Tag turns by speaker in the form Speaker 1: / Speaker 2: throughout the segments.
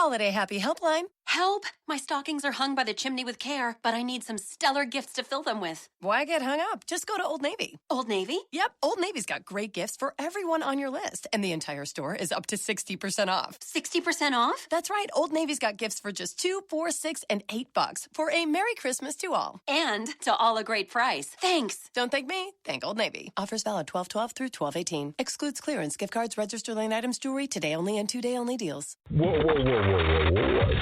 Speaker 1: Holiday Happy Helpline.
Speaker 2: Help! My stockings are hung by the chimney with care, but I need some stellar gifts to fill them with.
Speaker 1: Why get hung up? Just go to Old Navy.
Speaker 2: Old Navy?
Speaker 1: Yep, Old Navy's got great gifts for everyone on your list, and the entire store is up to 60% off.
Speaker 2: 60% off?
Speaker 1: That's right. Old Navy's got gifts for just $2, $4, $6, and $8 for a Merry Christmas to all.
Speaker 2: And to all a great price. Thanks.
Speaker 1: Don't thank me. Thank Old Navy. Offers valid 12/12 through 12/18. Excludes clearance, gift cards, register line items, jewelry, today only and 2-day only deals.
Speaker 3: Whoa.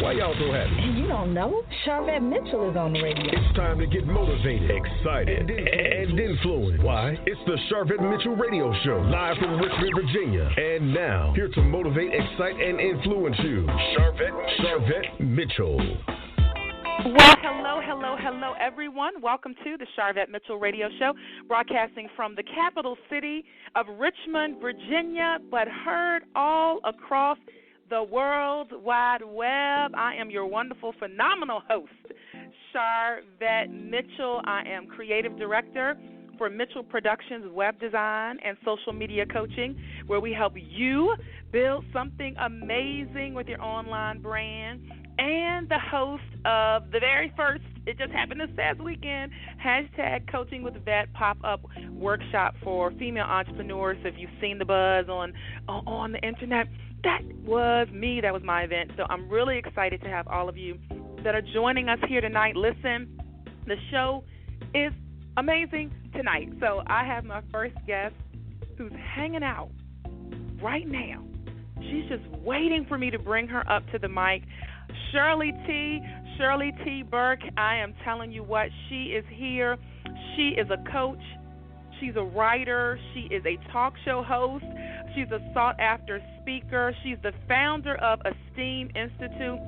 Speaker 3: Why y'all so happy?
Speaker 4: You don't know? Sharvette Mitchell is on the radio.
Speaker 3: It's time to get motivated, excited, and influenced. Why? It's the Sharvette Mitchell Radio Show, live from Richmond, Virginia. And now, here to motivate, excite, and influence you, Sharvette Mitchell.
Speaker 5: Well, hello, everyone. Welcome to the Sharvette Mitchell Radio Show, broadcasting from the capital city of Richmond, Virginia, but heard all across the World Wide Web. I am your wonderful, phenomenal host, Sharvette Mitchell. I am creative director for Mitchell Productions Web Design and Social Media Coaching, where we help you build something amazing with your online brand, and the host of the very first, it just happened this past weekend, hashtag Coaching with Vet pop-up workshop for female entrepreneurs. So if you've seen the buzz on the internet, that was me. That was my event. So I'm really excited to have all of you that are joining us here tonight. Listen, the show is amazing tonight. So I have my first guest who's hanging out right now. She's just waiting for me to bring her up to the mic. Shirley T. Burke. I am telling you what, she is here. She is a coach. She's a writer. She is a talk show host. She's a sought-after speaker. She's the founder of Esteem Institute.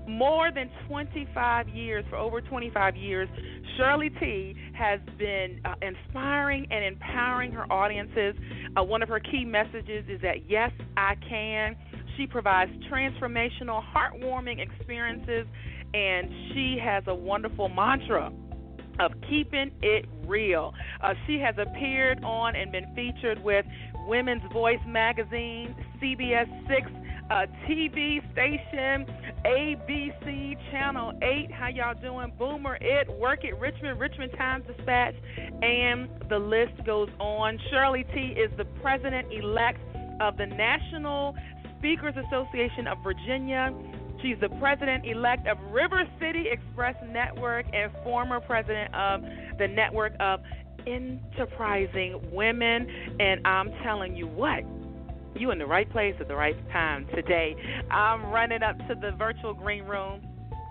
Speaker 5: More than 25 years, for over 25 years, Shirley T. has been inspiring and empowering her audiences. One of her key messages is that, yes, I can. She provides transformational, heartwarming experiences, and she has a wonderful mantra of keeping it real. She has appeared on and been featured with Women's Voice magazine, CBS 6 TV station, ABC Channel 8, how y'all doing? Boomer It, Work It, Richmond Times Dispatch, and the list goes on. Shirley T. is the president-elect of the National Speakers Association of Virginia. She's the president-elect of River City Express Network and former president of the Network of Enterprising Women. And I'm telling you what, you in the right place at the right time today. I'm running up to the virtual green room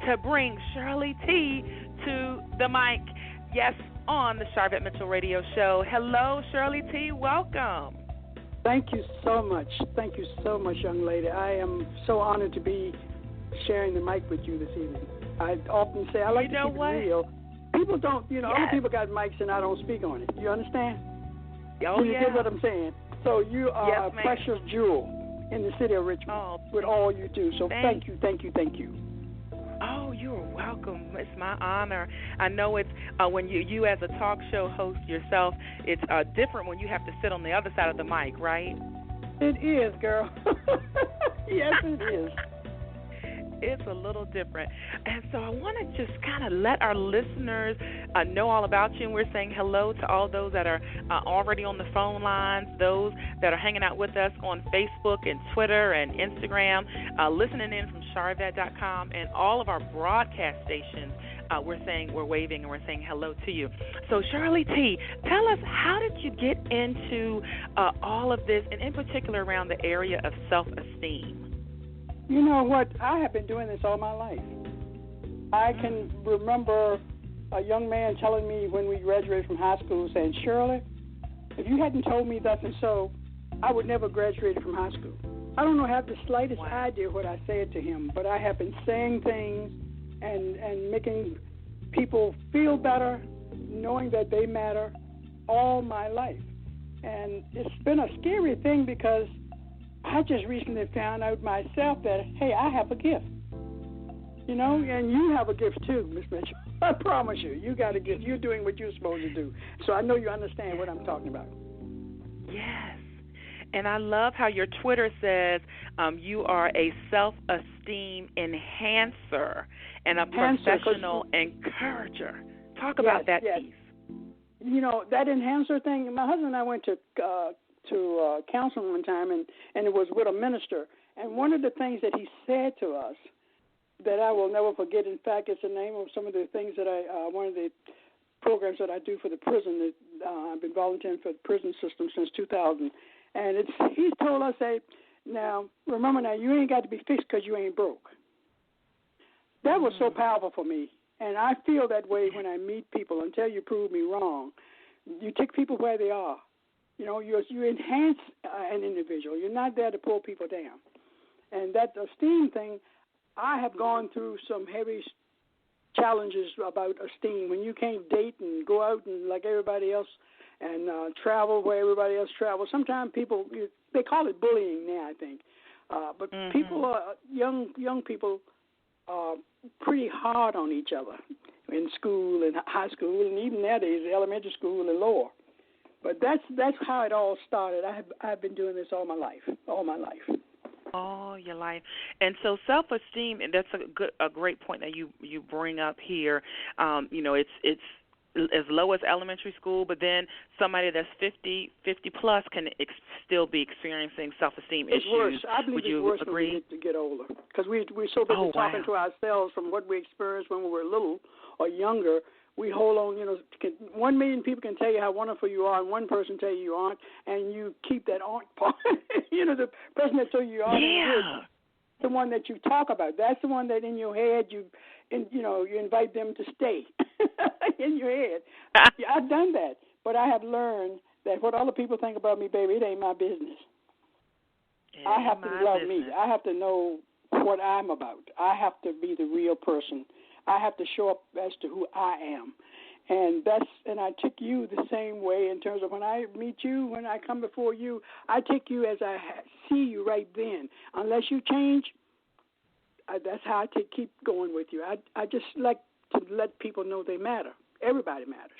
Speaker 5: to bring Shirley T. to the mic. Yes, on the Sharvette Mitchell Radio Show. Hello, Shirley T. Welcome.
Speaker 6: Thank you so much. Thank you so much, young lady. I am so honored to be sharing the mic with you this evening. I often say I like to keep it real. People don't, other people got mics and I don't speak on it. You understand?
Speaker 5: Oh,
Speaker 6: you get what I'm saying? So you are a precious jewel in the city of Richmond with all you do. So thank you.
Speaker 5: Oh, you're welcome. It's my honor. I know it's when you as a talk show host yourself, it's different when you have to sit on the other side of the mic, right?
Speaker 6: It is, girl. Yes, it is.
Speaker 5: It's a little different. And so I want to just kind of let our listeners know all about you. And we're saying hello to all those that are already on the phone lines, those that are hanging out with us on Facebook and Twitter and Instagram, listening in from Sharvette.com and all of our broadcast stations. We're waving and we're saying hello to you. So Shirley T., tell us, how did you get into all of this, and in particular around the area of self-esteem?
Speaker 6: You know what? I have been doing this all my life. I can remember a young man telling me when we graduated from high school, saying, Shirley, if you hadn't told me that and so, I would never graduate from high school. I don't have the slightest idea what I said to him, but I have been saying things and making people feel better, knowing that they matter all my life. And it's been a scary thing because I just recently found out myself that, hey, I have a gift. And you have a gift too, Miss Mitchell. I promise you, you got a gift. You're doing what you're supposed to do. So I know you understand what I'm talking about.
Speaker 5: Yes. And I love how your Twitter says you are a self-esteem enhancer and a professional encourager. Talk about that piece.
Speaker 6: You know, that enhancer thing, my husband and I went to counseling one time, and it was with a minister. And one of the things that he said to us that I will never forget, in fact, it's the name of some of the things that one of the programs that I do for the prison. I've been volunteering for the prison system since 2000. And he's told us, now, remember now, you ain't got to be fixed because you ain't broke. That was so powerful for me. And I feel that way when I meet people until you prove me wrong. You take people where they are. You know, you enhance an individual. You're not there to pull people down. And that esteem thing, I have gone through some heavy challenges about esteem. When you can't date and go out and like everybody else and travel where everybody else travels, sometimes people, they call it bullying now, I think. But people, young people, pretty hard on each other in school and high school and even nowadays elementary school and lower. But that's how it all started. I've been doing this all my life. All
Speaker 5: your life. And so self-esteem, and that's a great point that you bring up here. You know, it's as low as elementary school, but then somebody that's 50 plus can still be experiencing self-esteem issues.
Speaker 6: Worse. I believe it's worse
Speaker 5: agree?
Speaker 6: when we get older, because we're so busy talking to ourselves from what we experienced when we were little or younger. We hold on, 1 million people can tell you how wonderful you are, and one person tell you aren't, and you keep that aren't part. The person that told you aren't the one that you talk about. That's the one that in your head you invite them to stay in your head. I've done that, but I have learned that what other people think about me, baby, it ain't my business. I have to love me. I have to know what I'm about. I have to be the real person. I have to show up as to who I am. And I take you the same way in terms of when I meet you, when I come before you, I take you as I see you right then. Unless you change, that's how I keep going with you. I just like to let people know they matter. Everybody matters.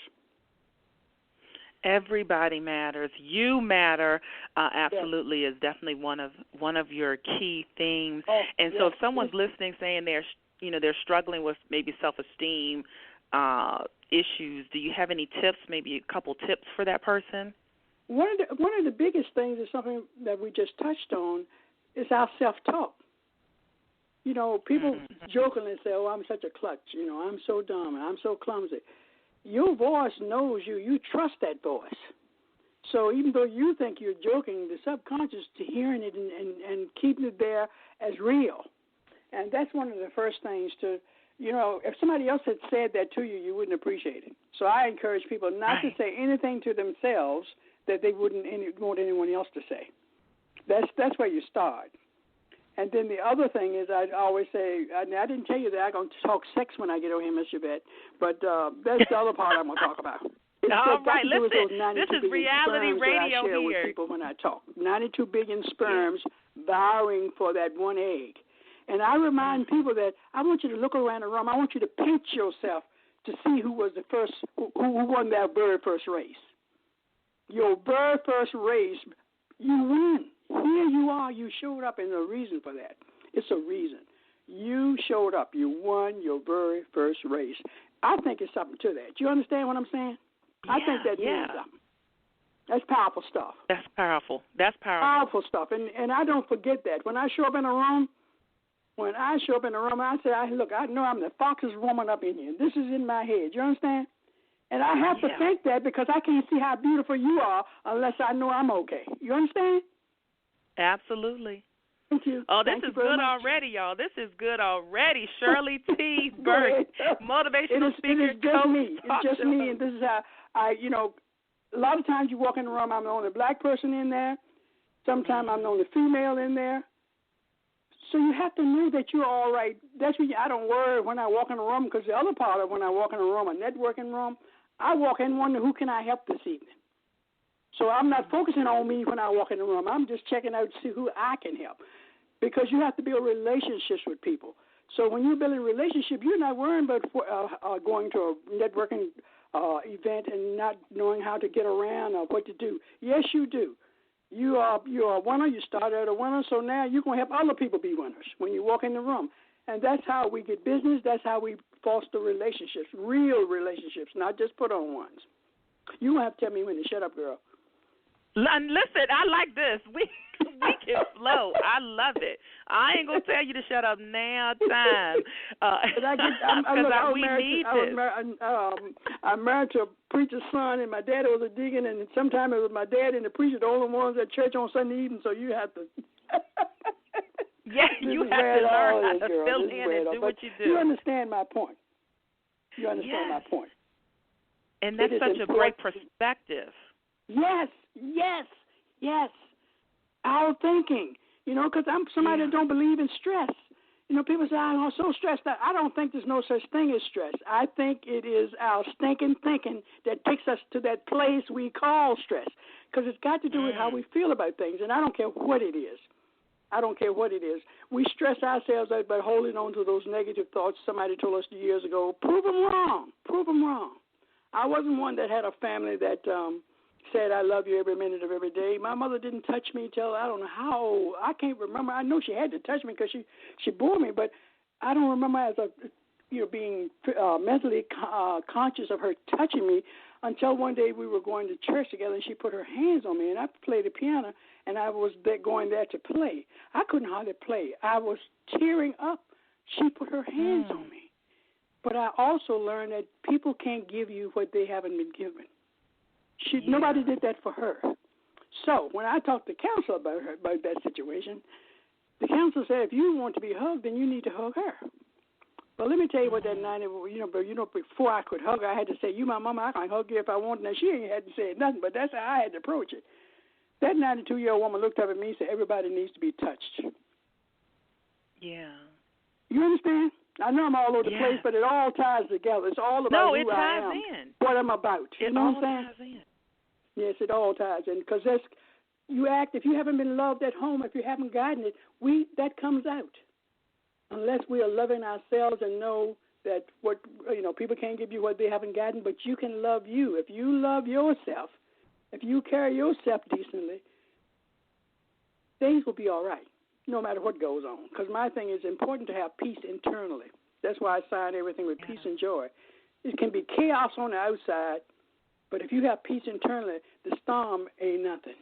Speaker 5: Everybody matters. You matter. Absolutely, is definitely one of your key themes. And so, if someone's listening, saying they're struggling with maybe self-esteem issues, do you have any tips? Maybe a couple tips for that person.
Speaker 6: One of the biggest things is something that we just touched on is our self-talk. People jokingly say, "Oh, I'm such a klutz. I'm so dumb and I'm so clumsy." Your voice knows you. You trust that voice. So even though you think you're joking, the subconscious to hearing it and keeping it there as real. And that's one of the first things to, if somebody else had said that to you, you wouldn't appreciate it. So I encourage people not to say anything to themselves that they wouldn't want anyone else to say. That's where you start. And then the other thing is I always say, I didn't tell you that I'm going to talk sex when I get over here, Miss Sharvette, but that's the other part I'm going to talk about.
Speaker 5: All right, listen, this is reality radio
Speaker 6: here. With people when I talk. 92 billion sperms vying for that one egg. And I remind people that I want you to look around the room. I want you to pinch yourself to see who was the first, who won that very first race. Your very first race, you won. Here you are. You showed up, and there's a reason for that. It's a reason. You showed up. You won your very first race. I think it's something to that. Do you understand what I'm saying? I think that means something. That's powerful stuff.
Speaker 5: That's powerful.
Speaker 6: Powerful stuff. And I don't forget that. When I show up in a room, I say, look, I know I'm the foxest woman up in here. This is in my head. You understand? And I have to think that because I can't see how beautiful you are unless I know I'm okay. You understand?
Speaker 5: Absolutely.
Speaker 6: Thank you.
Speaker 5: Oh, this is good already, y'all. This is good already. Shirley T. Burke, motivational speaker, coach.
Speaker 6: It's just me, and this is how a lot of times you walk in the room, I'm the only black person in there. Sometimes I'm the only female in there. So you have to know that you're all right. That's why I don't worry when I walk in a room, because the other part of when I walk in a room, a networking room, I walk in and wonder who can I help this evening. So I'm not focusing on me when I walk in the room. I'm just checking out to see who I can help, because you have to build relationships with people. So when you're building a relationship, you're not worrying about going to a networking event and not knowing how to get around or what to do. Yes, you do. you're a winner. You started as a winner, so now you're going to help other people be winners when you walk in the room. And that's how we get business. That's how we foster relationships, real relationships, not just put on ones. You won't have to tell me when to shut up, girl.
Speaker 5: Listen, I like this. We can flow. I love it. I ain't gonna tell you to shut up now. Time. We need this.
Speaker 6: I'm married to a preacher's son, and my daddy was a deacon, and sometimes it was my dad and the preacher, the only ones at church on Sunday evening. So you have to.
Speaker 5: Yeah, you have to learn how to fill in and do what you do.
Speaker 6: You understand my point. You understand my point.
Speaker 5: And that's such a great perspective.
Speaker 6: Yes. Our thinking, because I'm somebody that don't believe in stress. People say, I'm so stressed out. I don't think there's no such thing as stress. I think it is our stinking thinking that takes us to that place we call stress, because it's got to do with how we feel about things, and I don't care what it is. We stress ourselves out by holding on to those negative thoughts somebody told us years ago. Prove them wrong. I wasn't one that had a family that said, I love you every minute of every day. My mother didn't touch me till I don't know how old. I can't remember. I know she had to touch me because she bore me, but I don't remember as being mentally conscious of her touching me until one day we were going to church together and she put her hands on me, and I played the piano, and I was going there to play. I couldn't hardly play. I was tearing up. She put her hands on me. But I also learned that people can't give you what they haven't been given. Nobody did that for her. So when I talked to counsel about that situation, the counselor said, if you want to be hugged, then you need to hug her. Well, let me tell you what that 90, before I could hug her, I had to say, you my mama, I can hug you if I want. Now, she ain't had to say nothing, but that's how I had to approach it. That 92-year-old woman looked up at me and said, everybody needs to be touched.
Speaker 5: Yeah.
Speaker 6: You understand? I know I'm all over the place, but it all ties together. It's all about who I am, what I'm about. You know what I'm saying? Yes, it all ties in, because if you haven't been loved at home, if you haven't gotten it, that comes out. Unless we are loving ourselves and know that people can't give you what they haven't gotten, but you can love you. If you love yourself, if you carry yourself decently, things will be all right, no matter what goes on. Because my thing is important to have peace internally. That's why I sign everything with peace and joy. It can be chaos on the outside, but if you have peace internally, the storm ain't nothing.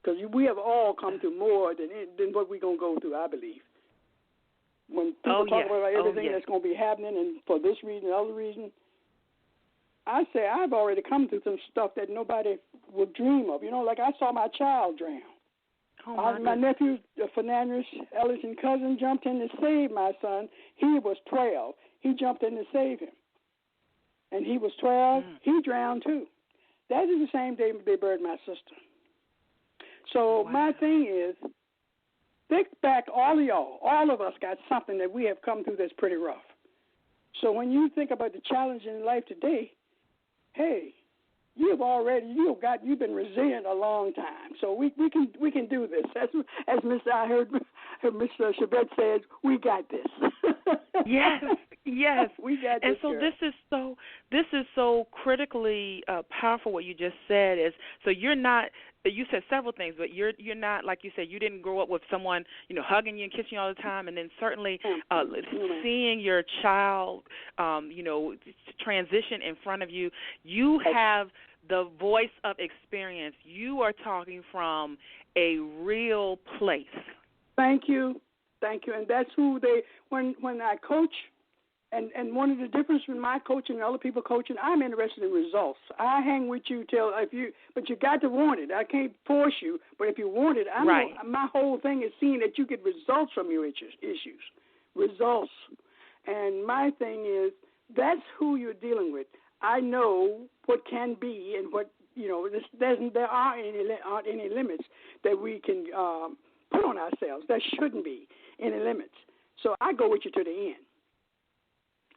Speaker 6: Because we have all come through more than what we're going to go through, I believe. When people talk about everything that's going to be happening and for this reason and other reason, I say I've already come through some stuff that nobody would dream of. Like I saw my child drown. My nephew, Fernandez Ellison cousin, jumped in to save my son. He was 12. He jumped in to save him. And he was 12. He drowned too. That is the same day they buried my sister. So my thing is, think back, all of y'all, all of us got something that we have come through that's pretty rough. So when you think about the challenge in life today, hey, you've been resilient a long time. So we can do this. As I heard Miss Sharvette says, we got this.
Speaker 5: Yes,
Speaker 6: we got this.
Speaker 5: And so girl. this is so critically powerful. What you just said is, so you're not. You said several things, but you're not, like you said, you didn't grow up with someone, hugging you and kissing you all the time, and then certainly seeing your child, transition in front of you. You have the voice of experience. You are talking from a real place. Thank you.
Speaker 6: And that's who when I coach, and one of the differences with my coaching and other people coaching, I'm interested in results. I hang with you but you got to want it. I can't force you, but if you want it, my whole thing is seeing that you get results from your issues. Results. And my thing is, that's who you're dealing with. I know what can be and what, there aren't any limits that we can put on ourselves. There shouldn't be any limits. So I go with you to the end.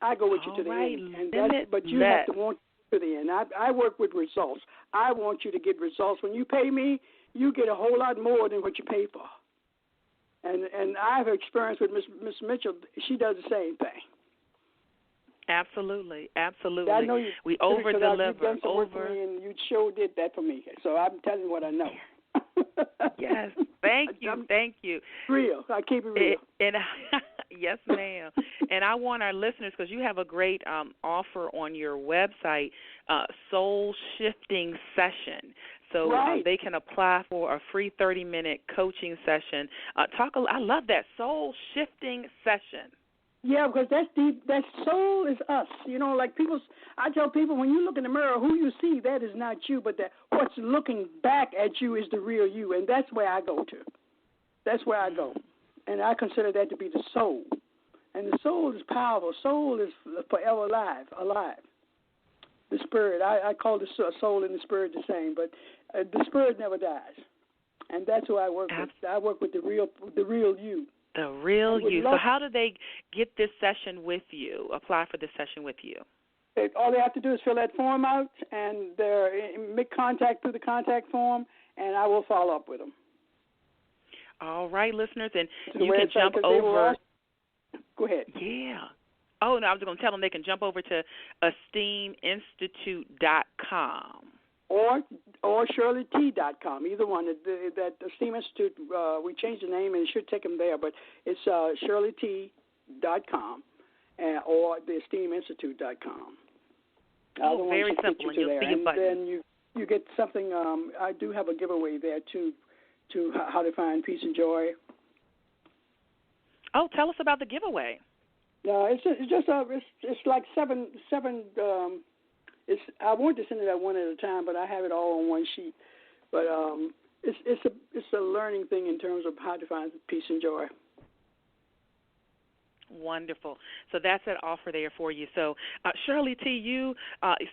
Speaker 6: But you have to want to the end. I work with results. I want you to get results. When you pay me, you get a whole lot more than what you pay for. And I have experience with Miss Mitchell. She does the same thing.
Speaker 5: Absolutely.
Speaker 6: I know you.
Speaker 5: We over-deliver.
Speaker 6: You've done some work for me, and you sure did that for me. So I'm telling you what I know.
Speaker 5: Yes. Thank you. Thank you.
Speaker 6: Real. I keep it real.
Speaker 5: Yes, ma'am. And I want our listeners, because you have a great offer on your website, Soul Shifting Session. So
Speaker 6: right.
Speaker 5: They can apply for a free 30-minute coaching session. I love that, Soul Shifting Session.
Speaker 6: Yeah, because that's deep. That soul is us. You know, like I tell people, when you look in the mirror, who you see, that is not you, but that what's looking back at you is the real you, and that's where I go to. That's where I go, and I consider that to be the soul. And the soul is powerful. Soul is forever alive. The spirit, I call the soul and the spirit the same, but the spirit never dies, and that's who I work with. I work with the real you.
Speaker 5: The real you. So how do they get this session with you, apply for this session with you?
Speaker 6: All they have to do is fill that form out, and make contact through the contact form, and I will follow up with them.
Speaker 5: All right, listeners, and you can jump over.
Speaker 6: Go ahead.
Speaker 5: Yeah. Oh, no, I was going to tell them they can jump over to esteeminstitute.com.
Speaker 6: Or ShirleyT.com, either one. That Esteem Institute, we changed the name, and it should take them there, but it's ShirleyT.com or the esteeminstitute.com.
Speaker 5: Oh, very simple, and you'll see a button.
Speaker 6: And then you get something. I do have a giveaway there, to how to find peace and joy.
Speaker 5: Oh, tell us about the giveaway.
Speaker 6: No, it's like seven. I want to send it out one at a time, but I have it all on one sheet. But it's a learning thing in terms of how to find peace and joy.
Speaker 5: Wonderful. So that's an offer there for you. So, Shirley T., you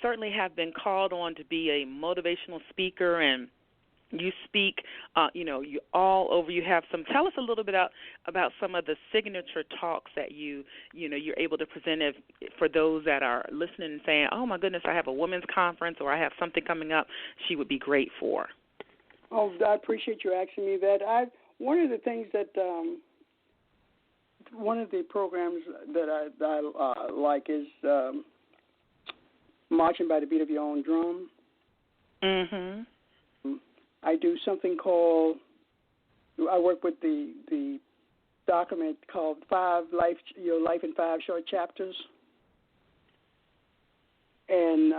Speaker 5: certainly have been called on to be a motivational speaker, and you speak, you all over. You have some. Tell us a little bit about some of the signature talks that you're able to present for those that are listening and saying, "Oh my goodness, I have a women's conference, or I have something coming up. She would be great for."
Speaker 6: Oh, I appreciate you asking me that. One of the things that one of the programs that I like is marching by the beat of your own drum.
Speaker 5: Mm-hmm.
Speaker 6: I do something called, I work with the document called Your Life in 5 Short Chapters. And,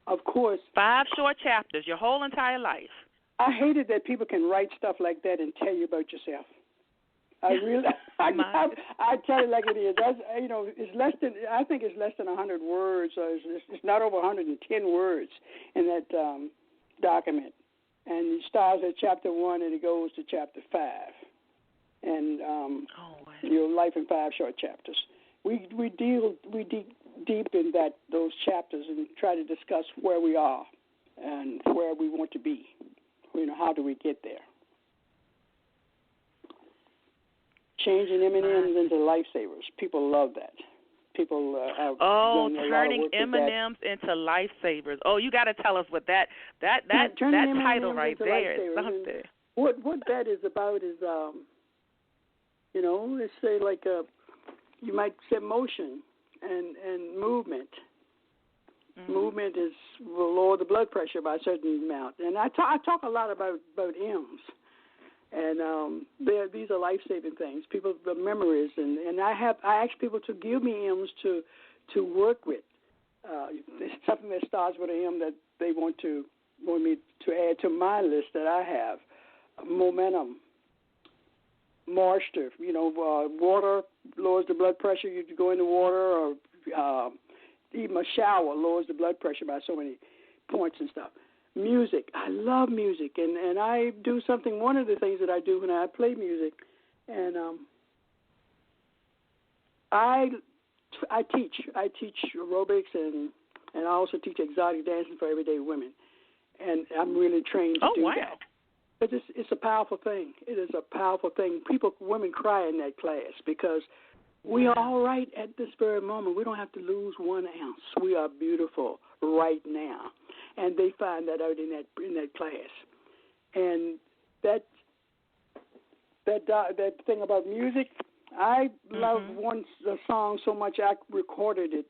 Speaker 6: of course,
Speaker 5: 5 short chapters, your whole entire life.
Speaker 6: I hate it that people can write stuff like that and tell you about yourself. I really, I tell it like it is. That's, I think it's less than 100 words. Or it's not over 110 words in that document, and it starts at chapter 1 and it goes to chapter 5, and Your Life in 5 Short Chapters. We deep in those chapters and try to discuss where we are and where we want to be. How do we get there? Changing M&Ms into lifesavers. People love that. People
Speaker 5: turning M&Ms into lifesavers. Oh, you got to tell us what that title right there is something.
Speaker 6: What that is about is, let's say like you might say motion and movement. Mm-hmm. Movement will lower the blood pressure by a certain amount, and I talk a lot about M's. And these are life-saving things. People, the memories, and I ask people to give me M's to work with. It's something that starts with an M that they want me to add to my list that I have. Momentum, moisture. Water lowers the blood pressure. You go in the water, or even a shower lowers the blood pressure by so many points and stuff. Music. I love music, and I do something. One of the things that I do when I play music, and I teach aerobics, and I also teach exotic dancing for everyday women, and I'm really trained to do that. But it's a powerful thing. It is a powerful thing. Women cry in that class because we are all right at this very moment. We don't have to lose 1 ounce. We are beautiful right now. And they find that out in that class, and that thing about music, I love a song so much I recorded it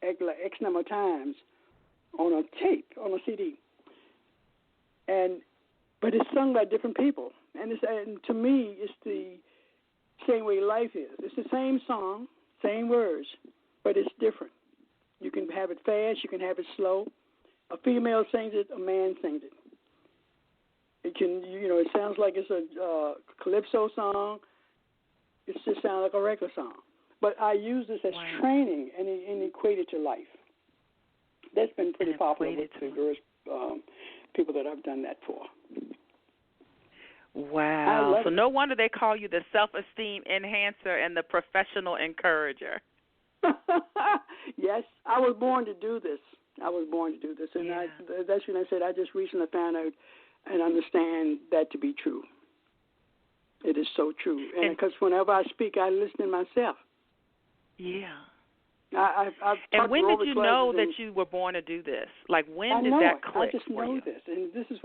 Speaker 6: X number of times on a tape, on a CD, and but it's sung by different people. And to me, it's the same way life is. It's the same song, same words, but it's different. You can have it fast, you can have it slow. A female sings it, a man sings it. It can, it sounds like it's a calypso song. It just sounds like a regular song. But I use this as training and equate it to life. That's been pretty popular with the various people that I've done that for.
Speaker 5: Wow. So no wonder they call you the self-esteem enhancer and the professional encourager.
Speaker 6: Yes, I was born to do this. And that's when I said I just recently found out and understand that to be true. It is so true. And because whenever I speak, I listen to myself.
Speaker 5: Yeah.
Speaker 6: And
Speaker 5: when did you know that you were born to do this? Like, when did that click?
Speaker 6: I just know this. And this is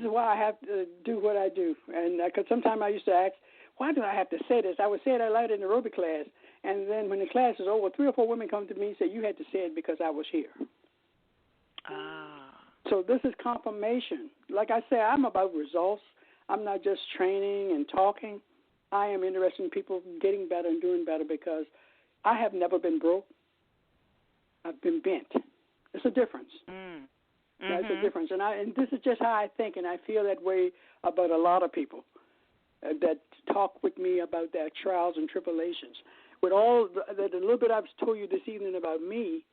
Speaker 6: why I have to do what I do. And because sometimes I used to ask, why do I have to say this? I would say it out loud in the aerobic class. And then when the class is over, 3 or 4 women come to me and say, you had to say it because I was here. So this is confirmation. Like I say, I'm about results. I'm not just training and talking. I am interested in people getting better and doing better because I have never been broke. I've been bent. It's a difference. That's a difference. And this is just how I think, and I feel that way about a lot of people that talk with me about their trials and tribulations. With all the little bit I've told you this evening about me,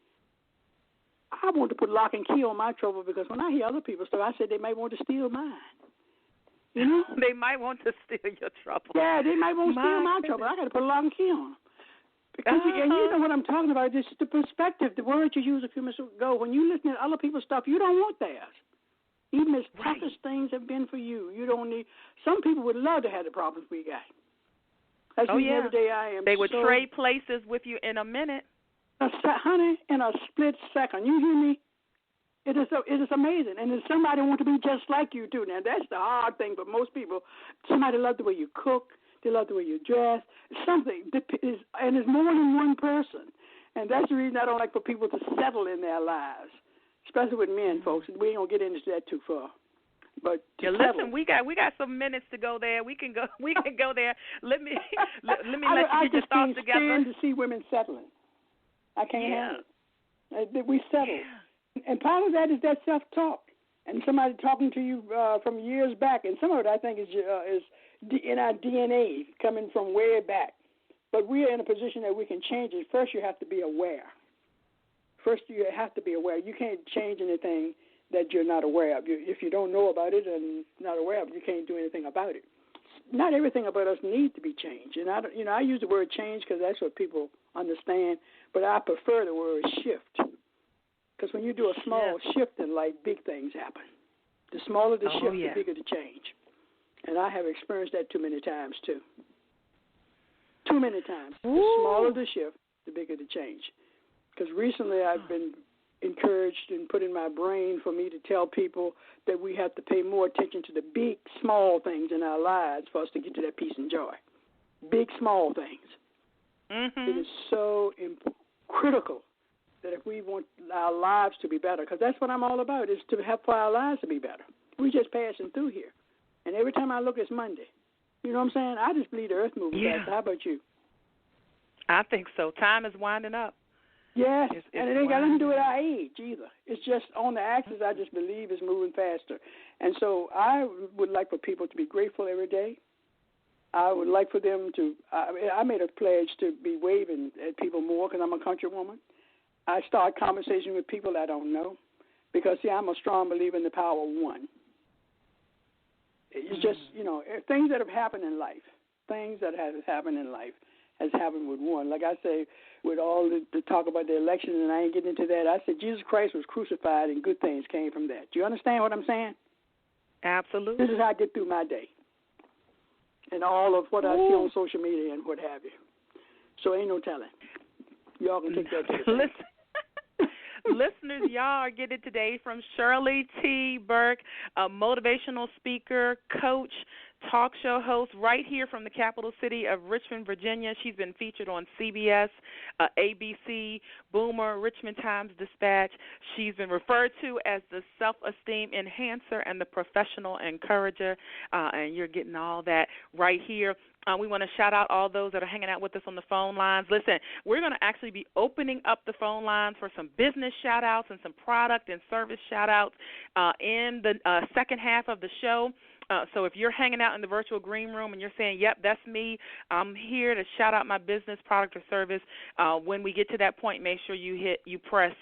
Speaker 6: I want to put lock and key on my trouble because when I hear other people's stuff, I say they might want to steal mine. You know?
Speaker 5: They might want to steal your trouble.
Speaker 6: Yeah, they might want to steal my trouble. I got to put a lock and key on them. Because and you know what I'm talking about. This is the perspective, the words you used a few minutes ago. When you listen to other people's stuff, you don't want theirs. Even as tough as things have been for you, you don't need. Some people would love to have the problems we got. That's every day I am.
Speaker 5: They would trade places with you in a minute.
Speaker 6: Honey, in a split second. You hear me? It is amazing. And if somebody wants to be just like you, too. Now, that's the hard thing for most people. Somebody loves the way you cook. They love the way you dress. Something. And it's more than one person. And that's the reason I don't like for people to settle in their lives, especially with men, folks. We ain't going to get into that too far. But
Speaker 5: listen, we got some minutes to go there. We can go there. Let me let you get your thoughts together.
Speaker 6: I stand to see women settling. I can't handle it. We settle. And part of that is that self-talk. And somebody talking to you from years back. And some of it, I think, is in our DNA, coming from way back. But we are in a position that we can change it. First, you have to be aware. You can't change anything that you're not aware of. If you don't know about it and not aware of it, you can't do anything about it. Not everything about us needs to be changed. And I use the word change because that's what people understand. But I prefer the word shift. Because when you do a small shift in life, big things happen. The smaller the shift, the bigger the change. And I have experienced that too many times, too. Too many times. Ooh. The smaller the shift, the bigger the change. Because recently I've been encouraged and put in my brain for me to tell people that we have to pay more attention to the big, small things in our lives for us to get to that peace and joy. Big, small things. Mm-hmm. It is so critical that if we want our lives to be better, because that's what I'm all about, is to help for our lives to be better. We're just passing through here. And every time I look, it's Monday. You know what I'm saying? I just believe the earth moving fast. How about you?
Speaker 5: I think so. Time is winding up.
Speaker 6: Yes, and it ain't got nothing to do with our age either. It's just on the axis, I just believe it's moving faster. And so I would like for people to be grateful every day. I would like for them to, I made a pledge to be waving at people more because I'm a country woman. I start conversation with people I don't know because, see, I'm a strong believer in the power of one. It's just, things that have happened in life, has happened with one. Like I say, with all the talk about the election, and I ain't getting into that, I said Jesus Christ was crucified and good things came from that. Do you understand what I'm saying?
Speaker 5: Absolutely.
Speaker 6: This is how I get through my day and all of what I see on social media and what have you. So ain't no telling. Y'all can take that to the bank.
Speaker 5: Listeners, y'all are getting today from Shirley T. Burke, a motivational speaker, coach, talk show host right here from the capital city of Richmond, Virginia. She's been featured on CBS, ABC, Boomer, Richmond Times-Dispatch. She's been referred to as the self-esteem enhancer and the professional encourager, and you're getting all that right here. We want to shout out all those that are hanging out with us on the phone lines. Listen, we're going to actually be opening up the phone lines for some business shout-outs and some product and service shout-outs in the second half of the show. So if you're hanging out in the virtual green room and you're saying, yep, that's me, I'm here to shout out my business, product, or service, when we get to that point, make sure you press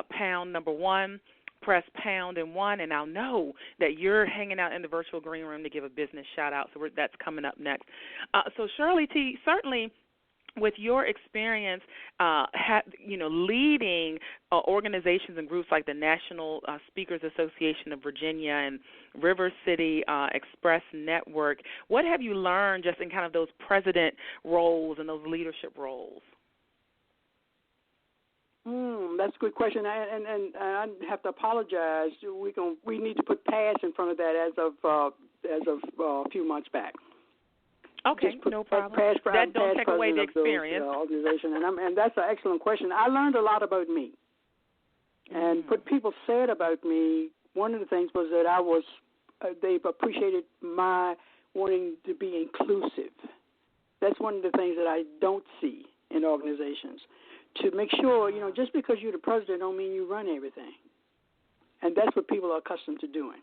Speaker 5: pound number 1. Press pound and 1, and I'll know that you're hanging out in the virtual green room to give a business shout-out. So that's coming up next. So Shirley T., certainly with your experience, leading organizations and groups like the National Speakers Association of Virginia and River City Express Network, what have you learned just in kind of those president roles and those leadership roles?
Speaker 6: That's a good question, and I have to apologize. We need to put past in front of that as of a few months back.
Speaker 5: Okay, no problem. That don't take away the experience.
Speaker 6: Organization, and that's an excellent question. I learned a lot about me, and what people said about me. One of the things was that they've appreciated my wanting to be inclusive. That's one of the things that I don't see in organizations. To make sure, just because you're the president don't mean you run everything. And that's what people are accustomed to doing.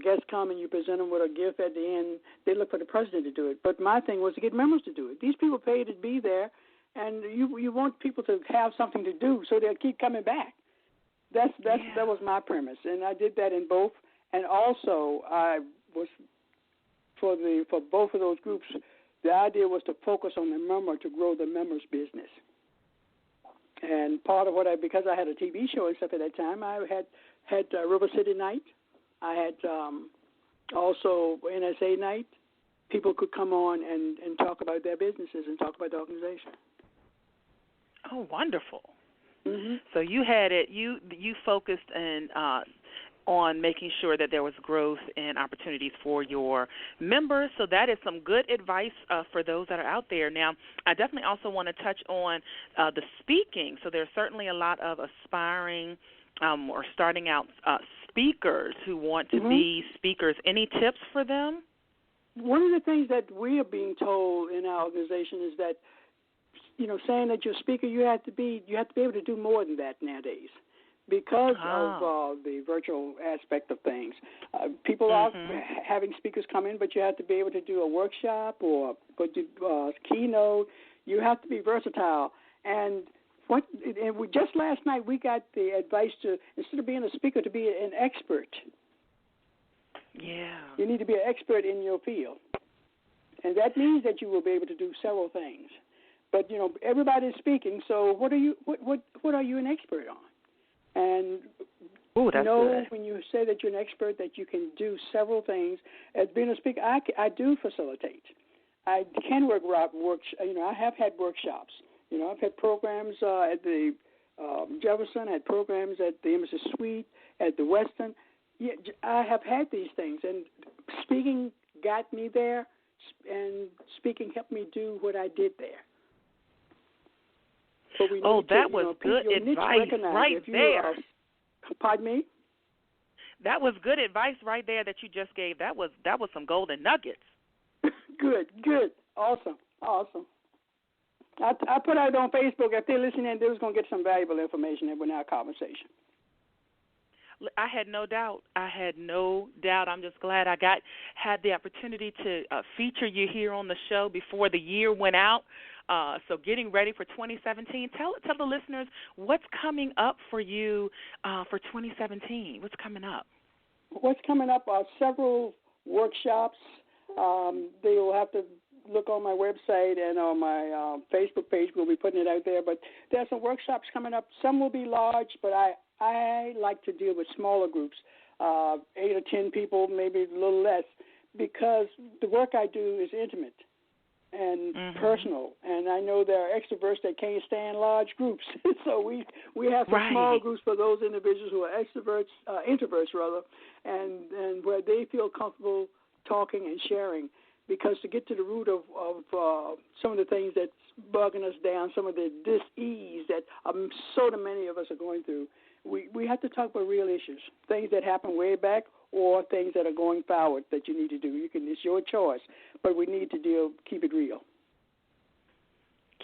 Speaker 6: Guests come and you present them with a gift at the end. They look for the president to do it. But my thing was to get members to do it. These people pay to be there, and you want people to have something to do so they'll keep coming back. That was my premise, and I did that in both. And also, I was for both of those groups. The idea was to focus on the member to grow the member's business. And part of because I had a TV show and stuff at that time, I had River City Night. I had also NSA Night. People could come on and talk about their businesses and talk about the organization.
Speaker 5: Oh, wonderful.
Speaker 6: Mm-hmm.
Speaker 5: So you had it. You focused on making sure that there was growth and opportunities for your members. So that is some good advice for those that are out there. Now, I definitely also want to touch on the speaking. So there's certainly a lot of aspiring or starting out speakers who want to be speakers. Any tips for them?
Speaker 6: One of the things that we are being told in our organization is that, saying that you're a speaker, you have to be able to do more than that nowadays. Because of the virtual aspect of things. People are having speakers come in, but you have to be able to do a workshop or keynote. You have to be versatile. And just last night we got the advice to, instead of being a speaker, to be an expert.
Speaker 5: Yeah.
Speaker 6: You need to be an expert in your field. And that means that you will be able to do several things. But, everybody's speaking, so what are you an expert on? And
Speaker 5: good.
Speaker 6: When you say that you're an expert, that you can do several things. As being a speaker, I do facilitate. I can work. I have had workshops. I've had programs at the Jefferson. I had programs at the Embassy Suite, at the Westin. Yeah, I have had these things, and speaking got me there, and speaking helped me do what I did there.
Speaker 5: That was good advice right there.
Speaker 6: Pardon me?
Speaker 5: That was good advice right there that you just gave. That was some golden nuggets.
Speaker 6: Good. Awesome. I put out on Facebook. If they're listening, they was going to get some valuable information in our conversation.
Speaker 5: I had no doubt. I'm just glad I had the opportunity to feature you here on the show before the year went out. So getting ready for 2017. Tell the listeners what's coming up for you for 2017. What's coming up?
Speaker 6: What's coming up are several workshops. They will have to look on my website and on my Facebook page. We'll be putting it out there. But there are some workshops coming up. Some will be large, but I like to deal with smaller groups, 8 or 10 people, maybe a little less, because the work I do is intimate and personal, and I know there are extroverts that can't stand large groups. So we have some small groups for those individuals who are introverts rather, and where they feel comfortable talking and sharing, because to get to the root of some of the things that's bugging us down, some of the dis-ease that so many of us are going through, we have to talk about real issues, things that happened way back or things that are going forward that you need to do. It's your choice, but we need to keep it real.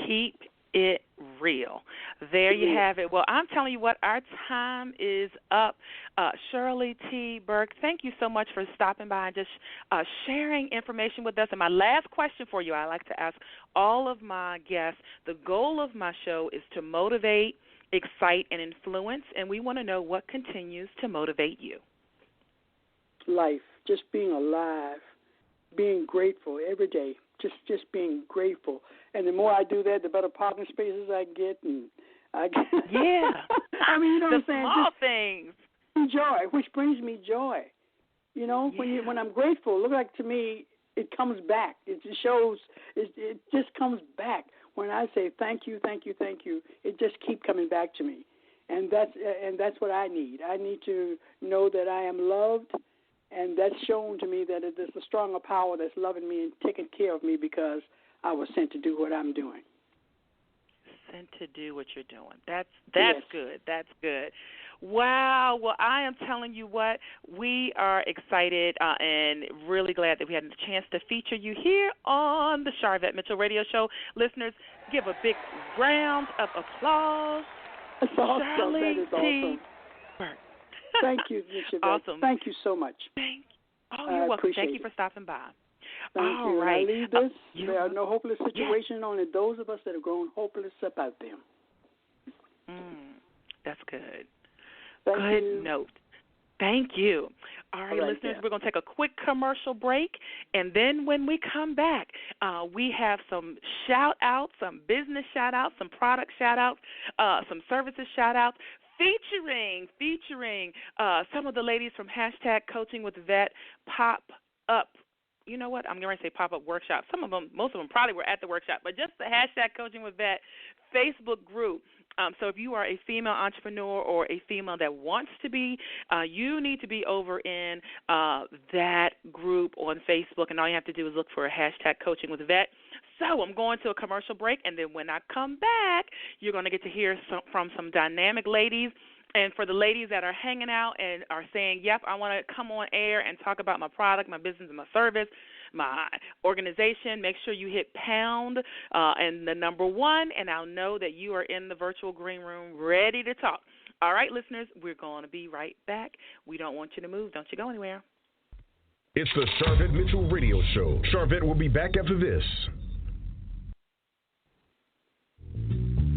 Speaker 5: Keep it real. There you have it. Well, I'm telling you what, our time is up. Shirley T. Burke, thank you so much for stopping by and just sharing information with us. And my last question for you, I like to ask all of my guests, the goal of my show is to motivate, excite, and influence, and we want to know what continues to motivate you.
Speaker 6: Life, just being alive, being grateful every day, just being grateful. And the more I do that, the better parking spaces I get.
Speaker 5: Yeah.
Speaker 6: I mean, you know what I'm saying?
Speaker 5: Small things.
Speaker 6: Joy, which brings me joy. You know, when I'm grateful, look like to me, it comes back. It just shows, it just comes back. When I say thank you, thank you, thank you, it just keeps coming back to me. And that's what I need. I need to know that I am loved, and that's shown to me that there's a stronger power that's loving me and taking care of me because I was sent to do what I'm doing.
Speaker 5: Sent to do what you're doing. That's
Speaker 6: yes.
Speaker 5: good. That's good. Wow. Well, I am telling you what, we are excited and really glad that we had a chance to feature you here on the Sharvette Mitchell Radio Show. Listeners, give a big round of applause.
Speaker 6: That's awesome.
Speaker 5: Shirley
Speaker 6: That is awesome.
Speaker 5: Burke.
Speaker 6: Thank you, Sharvette.
Speaker 5: Awesome.
Speaker 6: Thank you so much.
Speaker 5: You're welcome. Thank you for stopping by.
Speaker 6: Thank
Speaker 5: All
Speaker 6: you.
Speaker 5: right.
Speaker 6: I leave this. There are no hopeless situations, only those of us that have grown hopeless about them.
Speaker 5: That's good.
Speaker 6: Good
Speaker 5: note. Thank you. All right, listeners, we're going to take a quick commercial break, and then when we come back, we have some shout-outs, some business shout-outs, some product shout-outs, some services shout-outs, featuring some of the ladies from hashtag Coaching with Vet pop up. You know what? I'm going to say pop-up workshop. Some of them, most of them probably were at the workshop, but just the hashtag Coaching with Vet Facebook group. So if you are a female entrepreneur or a female that wants to be, you need to be over in that group on Facebook, and all you have to do is look for a hashtag Coaching with Vet. So I'm going to a commercial break, and then when I come back, you're going to get to hear from some dynamic ladies. And for the ladies that are hanging out and are saying, yep, I want to come on air and talk about my product, my business, and my service, my organization, make sure you hit pound and the number 1, and I'll know that you are in the virtual green room ready to talk. All right, listeners, we're going to be right back. We don't want you to move. Don't you go anywhere.
Speaker 3: It's the Sharvette Mitchell Radio Show. Sharvette will be back after this.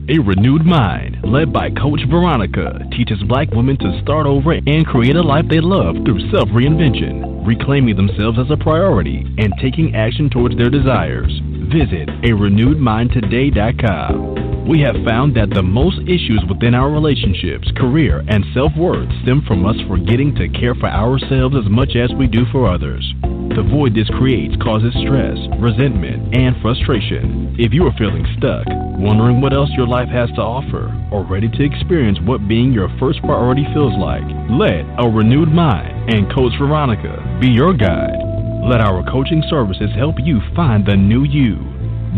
Speaker 7: A renewed mind, led by Coach Veronica, teaches black women to start over and create a life they love through self-reinvention, reclaiming themselves as a priority, and taking action towards their desires. Visit arenewedmindtoday.com. We have found that the most issues within our relationships, career, and self-worth stem from us forgetting to care for ourselves as much as we do for others. The void this creates causes stress, resentment, and frustration. If you are feeling stuck, wondering what else your life has to offer, or ready to experience what being your first priority feels like, let a renewed mind and Coach Veronica be your guide. Let our coaching services help you find the new you.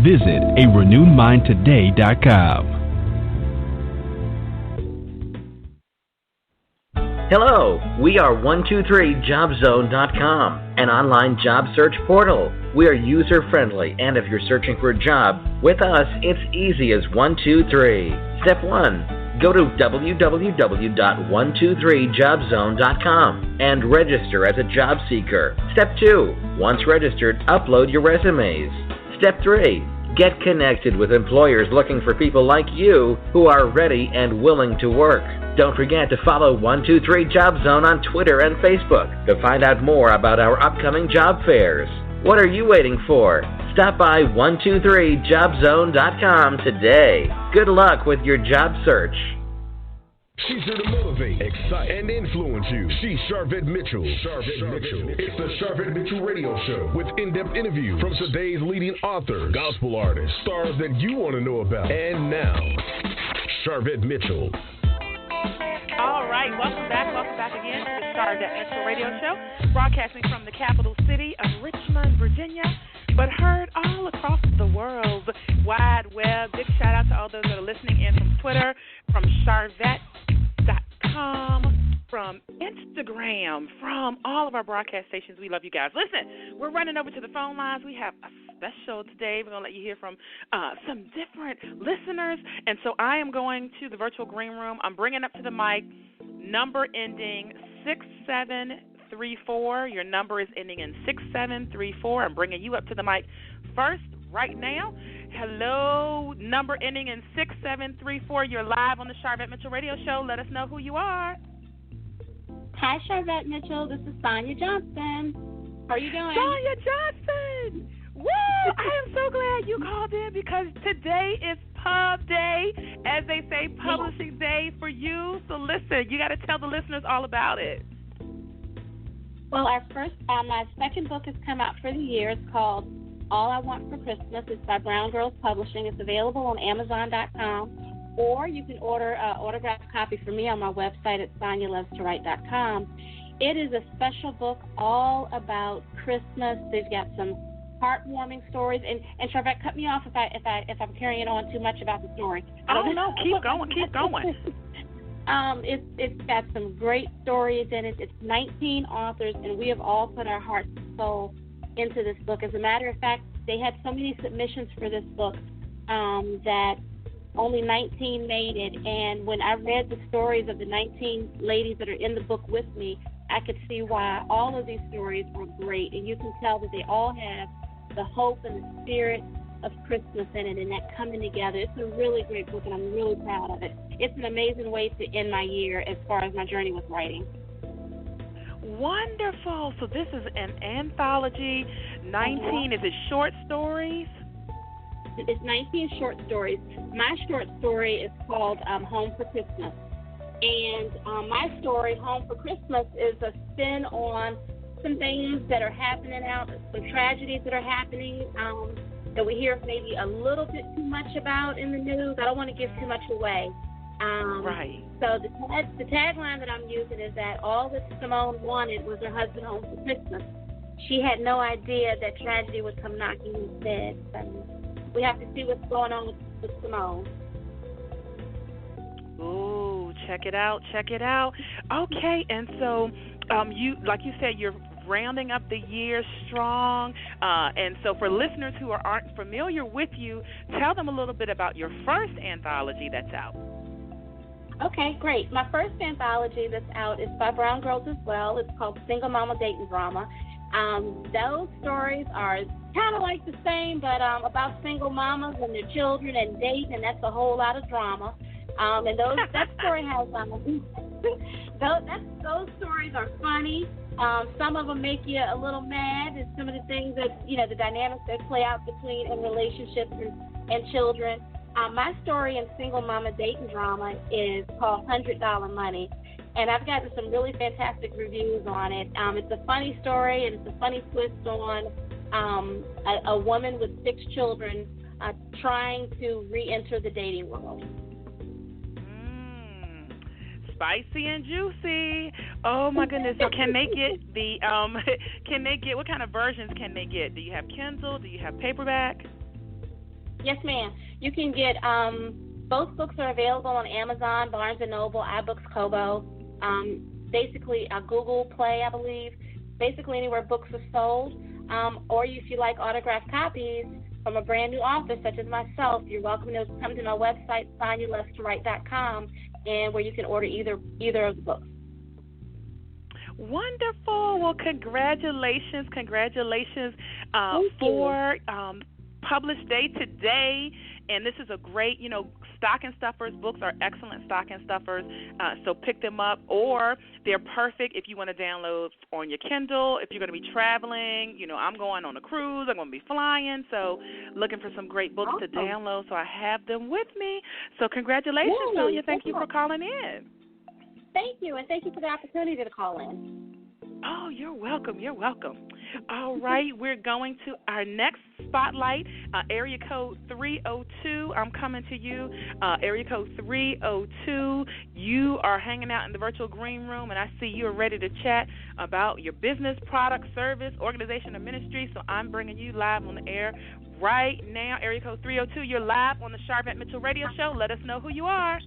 Speaker 7: Visit arenewedmindtoday.com.
Speaker 8: Hello, we are 123jobzone.com, an online job search portal. We are user-friendly, and if you're searching for a job, with us, it's easy as 1, 2, 3. Step 1, go to www.123jobzone.com and register as a job seeker. Step 2, once registered, upload your resumes. Step 3, get connected with employers looking for people like you who are ready and willing to work. Don't forget to follow 123 Job Zone on Twitter and Facebook to find out more about our upcoming job fairs. What are you waiting for? Stop by 123jobzone.com today. Good luck with your job search.
Speaker 3: She's here to motivate, excite, and influence you. She's Sharvette Mitchell. Sharvette Mitchell. It's the Sharvette Mitchell Radio Show with in-depth interviews from today's leading authors, gospel artists, stars that you want to know about. And now, Sharvette Mitchell.
Speaker 5: All right. right, welcome back again to the Sharvette Mitchell Radio Show, broadcasting from the capital city of Richmond, Virginia, but heard all across the world, wide web. Big shout out to all those that are listening in from Twitter, from Sharvette.com, from Instagram, from all of our broadcast stations. We love you guys. Listen, we're running over to the phone lines. We have a special today. We're going to let you hear from some different listeners. And so I am going to the virtual green room. I'm bringing up to the mic number ending 6734. Your number is ending in 6734. I'm bringing you up to the mic first right now. Hello, number ending in 6734. You're live on the Sharvette Mitchell Radio Show. Let us know who you are.
Speaker 9: Hi, Sharvette Mitchell. This is Sonia Johnson. How are you doing?
Speaker 5: Sonia Johnson. Woo! I am so glad you called in because today is Pub Day, as they say, publishing day for you. So listen, you got to tell the listeners all about it.
Speaker 9: Well, my second book has come out for the year. It's called All I Want for Christmas. It's by Brown Girls Publishing. It's available on Amazon.com. Or you can order an autographed copy from me on my website at SoniaLovesToWrite.com. It is a special book all about Christmas. They've got some heartwarming stories. And Sharvette, cut me off if I'm carrying on too much about the story.
Speaker 5: No, keep going.
Speaker 9: It's got some great stories in it. It's 19 authors, and we have all put our heart and soul into this book. As a matter of fact, they had so many submissions for this book that only 19 made it, and when I read the stories of the 19 ladies that are in the book with me, I could see why all of these stories were great, and you can tell that they all have the hope and the spirit of Christmas in it and that coming together. It's a really great book, and I'm really proud of it. It's an amazing way to end my year as far as my journey with writing.
Speaker 5: Wonderful. So this is an anthology, 19, is it short stories?
Speaker 9: It's 19 short stories. My short story is called Home for Christmas. And my story, Home for Christmas, is a spin on some things that are happening out, some tragedies that are happening that we hear maybe a little bit too much about in the news. I don't want to give too much away.
Speaker 5: Right.
Speaker 9: So the tagline that I'm using is that all that Simone wanted was her husband home for Christmas. She had no idea that tragedy would come knocking instead. We have to see what's going on with Simone.
Speaker 5: Ooh, check it out. Okay, and so you, like you said, you're rounding up the year strong. And so for listeners who aren't familiar with you, tell them a little bit about your first anthology that's out.
Speaker 9: Okay, great. My first anthology that's out is by Brown Girls as well. It's called Single Mama Dating Drama. Those stories are kind of like the same, but about single mamas and their children and dating, and that's a whole lot of drama. And that story has those stories are funny. Some of them make you a little mad, and some of the things that the dynamics that play out between in relationships and children. My story in Single Mama Dating Drama is called $100 Money. And I've gotten some really fantastic reviews on it. It's a funny story, and it's a funny twist on a woman with 6 children trying to re-enter the dating world.
Speaker 5: Spicy and juicy. Oh my goodness! So can they get the? What kind of versions can they get? Do you have Kindle? Do you have paperback?
Speaker 9: Yes, ma'am. You can get both books are available on Amazon, Barnes & Noble, iBooks, Kobo. Basically, Google Play, I believe. Basically, anywhere books are sold. Or if you like autographed copies from a brand new author such as myself, you're welcome to come to my website, SoniaLovesToWrite.com, and where you can order either of the books.
Speaker 5: Wonderful. Well, congratulations for Published Day today. And this is a great, stocking stuffers. Books are excellent stocking stuffers, so pick them up. Or they're perfect if you want to download on your Kindle. If you're going to be traveling, I'm going on a cruise. I'm going to be flying, so looking for some great books to download. So I have them with me. So congratulations, Sonia. Thank you for calling in.
Speaker 9: Thank you, and thank you for the opportunity to call in.
Speaker 5: Oh, you're welcome. All right, we're going to our next spotlight. Area code 302. I'm coming to you. Area code 302. You are hanging out in the virtual green room, and I see you are ready to chat about your business, product, service, organization, or ministry. So I'm bringing you live on the air right now. Area code 302. You're live on the Sharvette Mitchell Radio Show. Let us know who you are.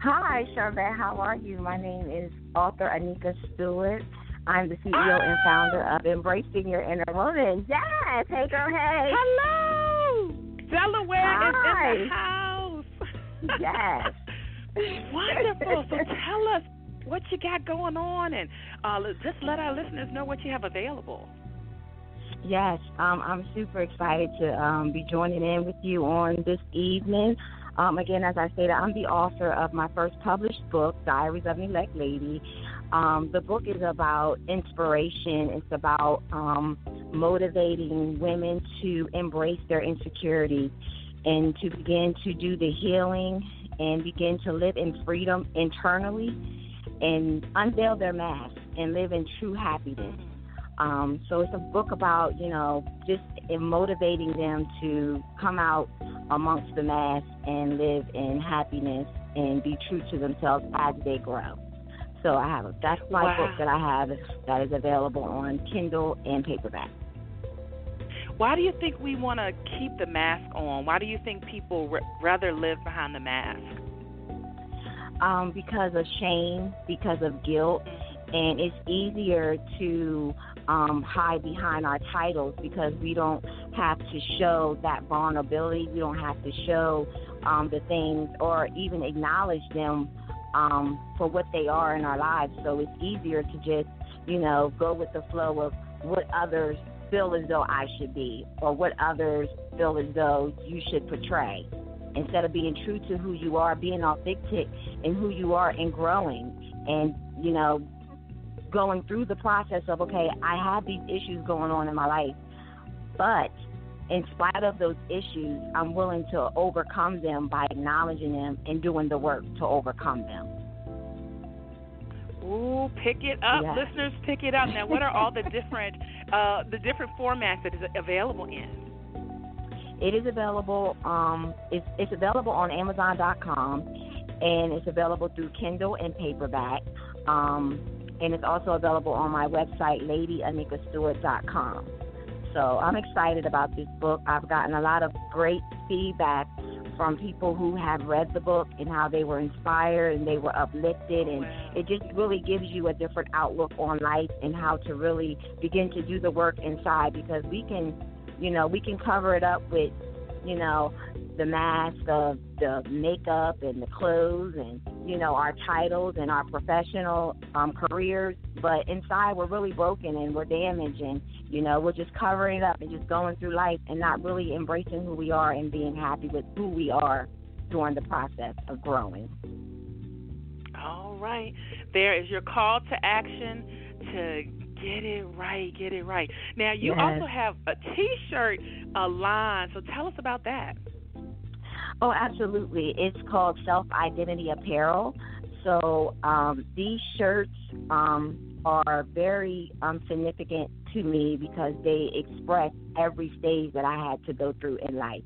Speaker 10: Hi, Sharvette. How are you? My name is author Anika Stewart. I'm the CEO and founder of Embracing Your Inner Woman. Yes. Hey, girl, hey.
Speaker 5: Hello. Delaware
Speaker 10: Hi.
Speaker 5: is in the house.
Speaker 10: Yes.
Speaker 5: Wonderful. So tell us what you got going on, and just let our listeners know what you have available.
Speaker 10: Yes. I'm super excited to be joining in with you on this evening. Again, as I stated, I'm the author of my first published book, Diaries of an Elect Lady. The book is about inspiration. It's about motivating women to embrace their insecurities and to begin to do the healing and begin to live in freedom internally and unveil their mask and live in true happiness. So it's a book about, just motivating them to come out amongst the mass and live in happiness and be true to themselves as they grow. So that's my book that I have that is available on Kindle and paperback.
Speaker 5: Why do you think we want to keep the mask on? Why do you think people rather live behind the mask?
Speaker 10: Because of shame, because of guilt, and it's easier to hide behind our titles because we don't have to show that vulnerability. We don't have to show the things or even acknowledge them for what they are in our lives. So it's easier to just, go with the flow of what others feel as though I should be or what others feel as though you should portray. Instead of being true to who you are, being authentic in who you are and growing and, going through the process of, okay, I have these issues going on in my life, but in spite of those issues, I'm willing to overcome them by acknowledging them and doing the work to overcome them.
Speaker 5: Ooh, pick it up.
Speaker 10: Yes.
Speaker 5: Listeners, pick it up. Now, what are all the different formats that is available in?
Speaker 10: It is available. It's available on Amazon.com, and it's available through Kindle and paperback. And it's also available on my website, LadyAnikaStewart.com. So I'm excited about this book. I've gotten a lot of great feedback from people who have read the book and how they were inspired and they were uplifted. And it just really gives you a different outlook on life and how to really begin to do the work inside, because we can cover it up with, the mask of the makeup and the clothes and, our titles and our professional careers. But inside we're really broken and we're damaged and, we're just covering it up and just going through life and not really embracing who we are and being happy with who we are during the process of growing.
Speaker 5: All right. There is your call to action to get it right, get it right. Now, you also have a T-shirt line, so tell us about that.
Speaker 10: Oh, absolutely. It's called Self-Identity Apparel. So these shirts are very significant to me because they express every stage that I had to go through in life.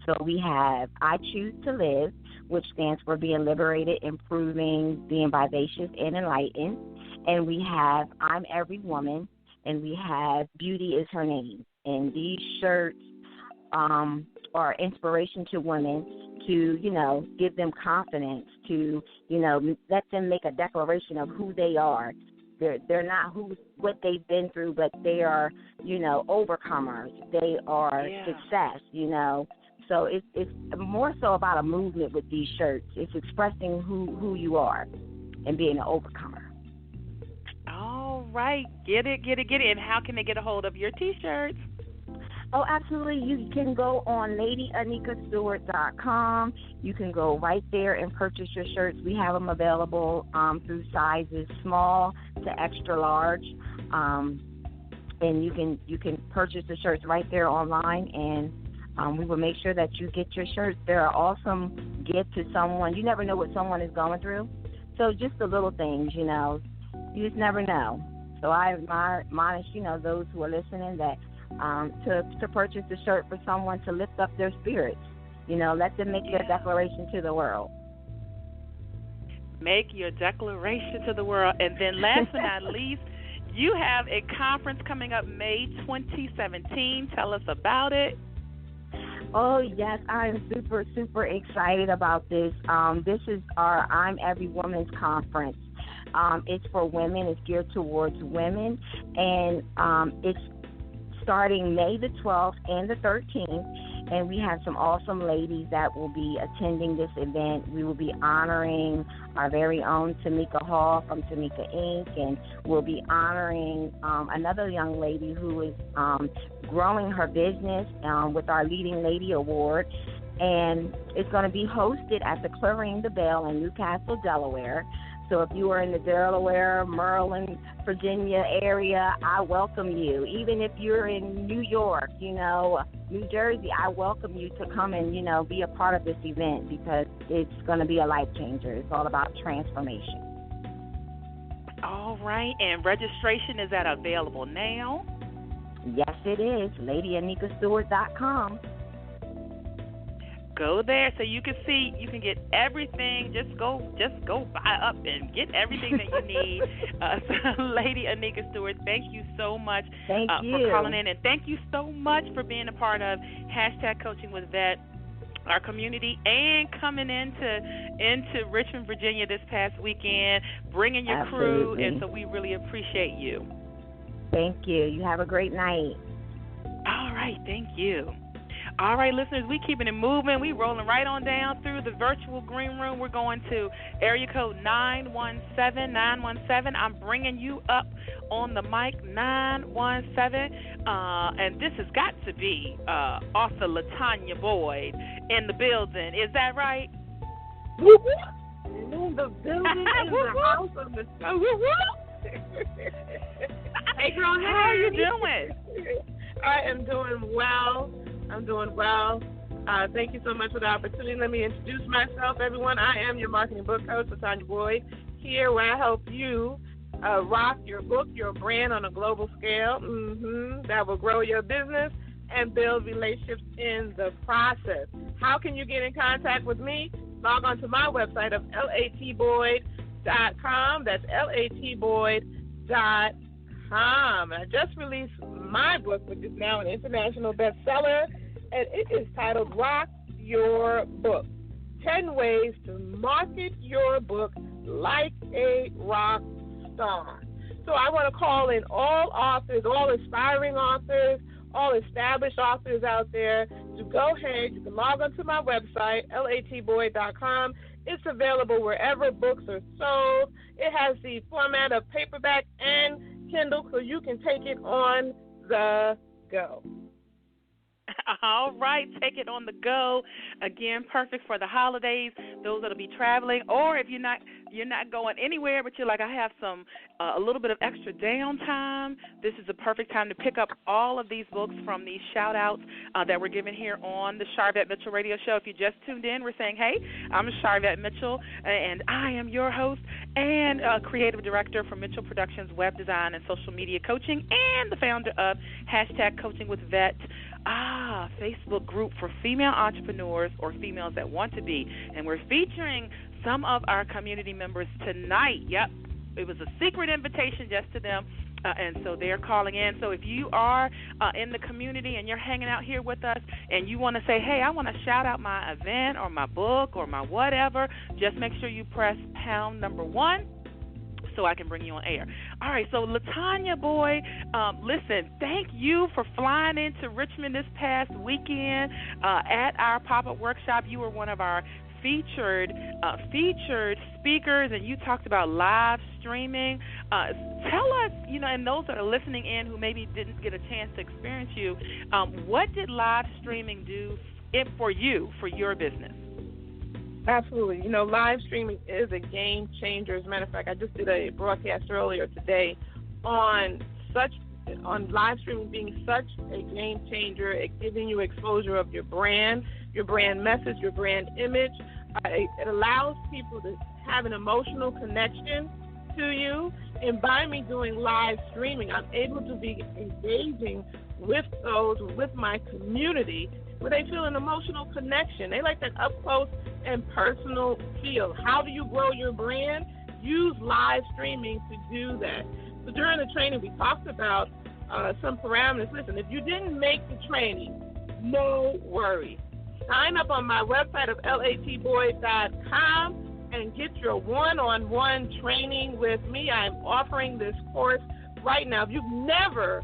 Speaker 10: So we have I Choose to Live, which stands for being liberated, improving, being vivacious, and enlightened. And we have I'm Every Woman, and we have Beauty is Her Name. And these shirts are inspiration to women to, give them confidence, to, let them make a declaration of who they are. They're not what they've been through, but they are, overcomers. They are success, So it's more so about a movement with these shirts. It's expressing who you are and being an overcomer.
Speaker 5: All right. Get it. And how can they get a hold of your T-shirts?
Speaker 10: Oh, absolutely. You can go on LadyAnikaStewart.com. You can go right there and purchase your shirts. We have them available through sizes small to extra large. And you can purchase the shirts right there online, and we will make sure that you get your shirts. They're an awesome gift to someone. You never know what someone is going through. So just the little things, you just never know. So I admonish, those who are listening that to purchase a shirt for someone to lift up their spirits. Let them make their declaration to the world.
Speaker 5: Make your declaration to the world. And then last but not least, you have a conference coming up May 2017. Tell us about it.
Speaker 10: Oh, yes, I am super, super excited about this. This is our I'm Every Woman's Conference. It's for women. It's geared towards women. And it's starting May the 12th and the 13th. And we have some awesome ladies that will be attending this event. We will be honoring our very own Tamika Hall from Tamika Inc. And we'll be honoring another young lady who is growing her business with our Leading Lady Award. And it's going to be hosted at the Clearing the Bell in Newcastle, Delaware. So if you are in the Delaware, Maryland, Virginia area, I welcome you. Even if you're in New York, New Jersey, I welcome you to come and, be a part of this event because it's going to be a life changer. It's all about transformation.
Speaker 5: All right. And registration, is that available now?
Speaker 10: Yes, it is. LadyAnikaStewart.com.
Speaker 5: Go there so you can see, you can get everything. Just go buy up and get everything that you need. So Lady Anika Stewart, thank you so much for calling in, and thank you so much for being a part of #Coaching with Vet, our community, and coming into Richmond, Virginia this past weekend, bringing your crew, and so we really appreciate you.
Speaker 10: Thank you. You have a great night.
Speaker 5: All right, thank you. All right, listeners, we keeping it moving. We rolling right on down through the virtual green room. We're going to area code 917. I'm bringing you up on the mic, 917. And this has got to be author LaTanya Boyd in the building. Is that right?
Speaker 11: In the building, in the house of the show. Hey, girl,
Speaker 5: how are you doing?
Speaker 11: I am doing well. I'm doing well. Thank you so much for the opportunity. Let me introduce myself, everyone. I am your marketing book coach, LaTanya Boyd, here where I help you rock your book, your brand on a global scale that will grow your business and build relationships in the process. How can you get in contact with me? Log on to my website of latboyd.com. That's latboyd.com. I just released my book, which is now an international bestseller, and it is titled Rock Your Book, 10 Ways to Market Your Book Like a Rock Star. So I want to call in all authors, all aspiring authors, all established authors out there to go ahead. You can log on to my website, latboyd.com. It's available wherever books are sold. It has the format of paperback and Kindle, so you can take it on the go.
Speaker 5: All right, take it on the go. Again, perfect for the holidays, those that'll be traveling, or if you're not going anywhere, but you're like, I have a little bit of extra downtime. This is the perfect time to pick up all of these books from these shout-outs that we're giving here on the Sharvette Mitchell Radio Show. If you just tuned in, we're saying, hey, I'm Sharvette Mitchell, and I am your host and creative director for Mitchell Productions Web Design and Social Media Coaching, and the founder of #Coaching with Vet, Facebook group for female entrepreneurs or females that want to be. And we're featuring some of our community members tonight. Yep, it was a secret invitation just to them, and so they're calling in. So if you are in the community and you're hanging out here with us and you want to say, hey, I want to shout out my event or my book or my whatever, just make sure you press pound number 1 so I can bring you on air. All right, so LaTanya Boyd, listen, thank you for flying into Richmond this past weekend at our pop-up workshop. You were one of our featured speakers, and you talked about live streaming. Tell us, and those that are listening in who maybe didn't get a chance to experience you, what did live streaming do for you, for your business?
Speaker 11: Absolutely. Live streaming is a game changer. As a matter of fact, I just did a broadcast earlier today on live streaming being such a game changer, giving you exposure of your brand message, your brand image. It allows people to have an emotional connection to you. And by me doing live streaming, I'm able to be engaging with those, with my community, where they feel an emotional connection. They like that up close and personal feel. How do you grow your brand? Use live streaming to do that. So during the training, we talked about some parameters. Listen, if you didn't make the training, no worries. Sign up on my website of latboyd.com and get your one-on-one training with me. I'm offering this course right now. If you've never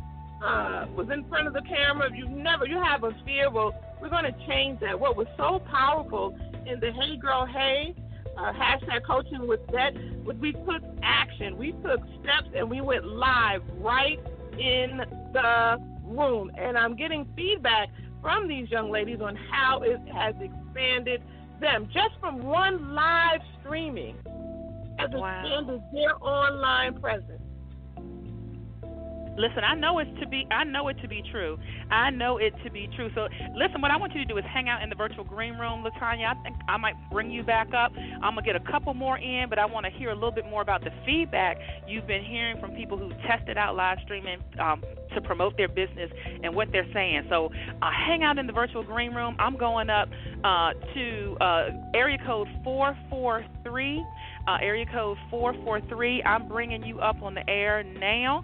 Speaker 11: was in front of the camera, if you have a fear, well, we're going to change that. What was so powerful in the Hey Girl Hey hashtag coaching with that, we took action. We took steps and we went live right in the room. And I'm getting feedback from these young ladies on how it has expanded them. Just from one live streaming has expanded their online presence.
Speaker 5: Listen, I know it to be true. I know it to be true. So, listen, what I want you to do is hang out in the virtual green room, LaTanya. I think I might bring you back up. I'm going to get a couple more in, but I want to hear a little bit more about the feedback you've been hearing from people who tested out live streaming to promote their business and what they're saying. So, hang out in the virtual green room. I'm going up to area code 443. Area code 443. I'm bringing you up on the air now.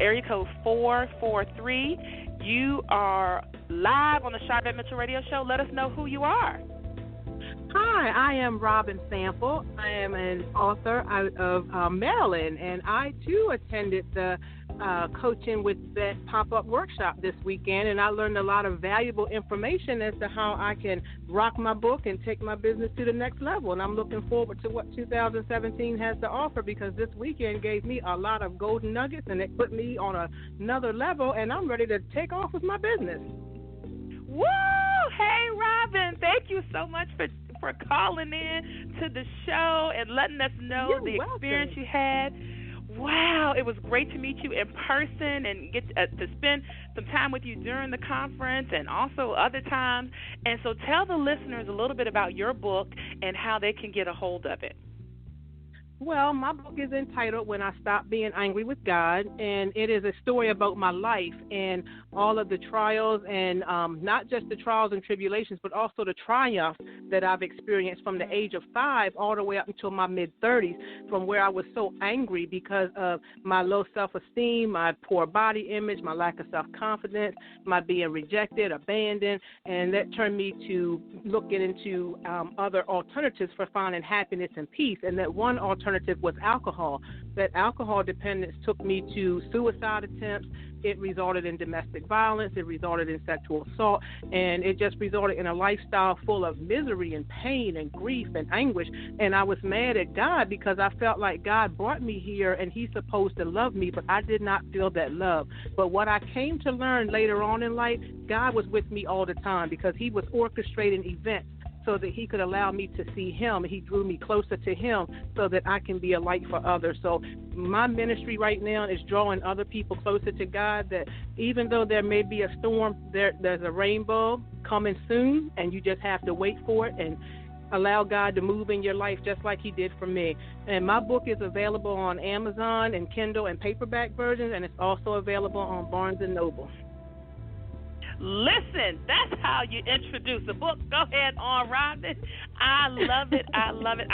Speaker 5: Area code 443. You are live on the Sharvette Mitchell Radio Show. Let us know who you are.
Speaker 12: Hi, I am Robin Sample. I am an author out of Maryland, and I, too, attended the Coaching with Vet pop-up workshop this weekend, and I learned a lot of valuable information as to how I can rock my book and take my business to the next level. And I'm looking forward to what 2017 has to offer, because this weekend gave me a lot of golden nuggets, and it put me on another level, and I'm ready to take off with my business.
Speaker 5: Woo! Hey, Robin, thank you so much for calling in to the show and letting us know the experience you had. Wow, it was great to meet you in person and get to spend some time with you during the conference and also other times. And so tell the listeners a little bit about your book and how they can get a hold of it.
Speaker 12: Well, my book is entitled When I Stopped Being Angry with God, and it is a story about my life and all of the trials, and not just the trials and tribulations, but also the triumphs that I've experienced from the age of 5 all the way up until my mid-30s, from where I was so angry because of my low self-esteem, my poor body image, my lack of self-confidence, my being rejected, abandoned, and that turned me to looking into other alternatives for finding happiness and peace, and that one alternative was alcohol. That alcohol dependence took me to suicide attempts. It resulted in domestic violence. It resulted in sexual assault. And it just resulted in a lifestyle full of misery and pain and grief and anguish. And I was mad at God because I felt like God brought me here and he's supposed to love me, but I did not feel that love. But what I came to learn later on in life, God was with me all the time because he was orchestrating events so that he could allow me to see him. He drew me closer to him so that I can be a light for others. So my ministry right now is drawing other people closer to God, that even though there may be a storm, there's a rainbow coming soon, and you just have to wait for it and allow God to move in your life just like he did for me. And my book is available on Amazon and Kindle and paperback versions, and it's also available on Barnes & Noble.
Speaker 5: Listen, that's how you introduce a book. Go ahead on, Robin. I love it. I love it.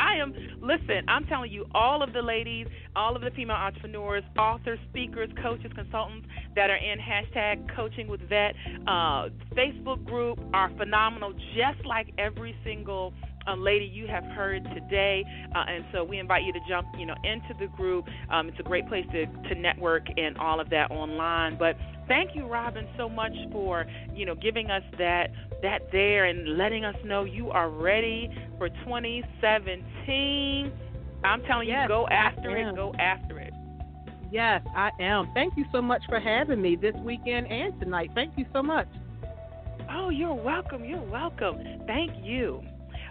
Speaker 5: I'm telling you, all of the ladies, all of the female entrepreneurs, authors, speakers, coaches, consultants that are in hashtag Coaching with Vet Facebook group are phenomenal, just like every single lady you have heard today, and so we invite you to jump, into the group. It's a great place to network and all of that online. But thank you, Robin, so much for giving us that there and letting us know you are ready for 2017. I'm telling you, go after it. Go after it.
Speaker 12: Yes, I am. Thank you so much for having me this weekend and tonight. Thank you so much.
Speaker 5: Oh, you're welcome. You're welcome. Thank you.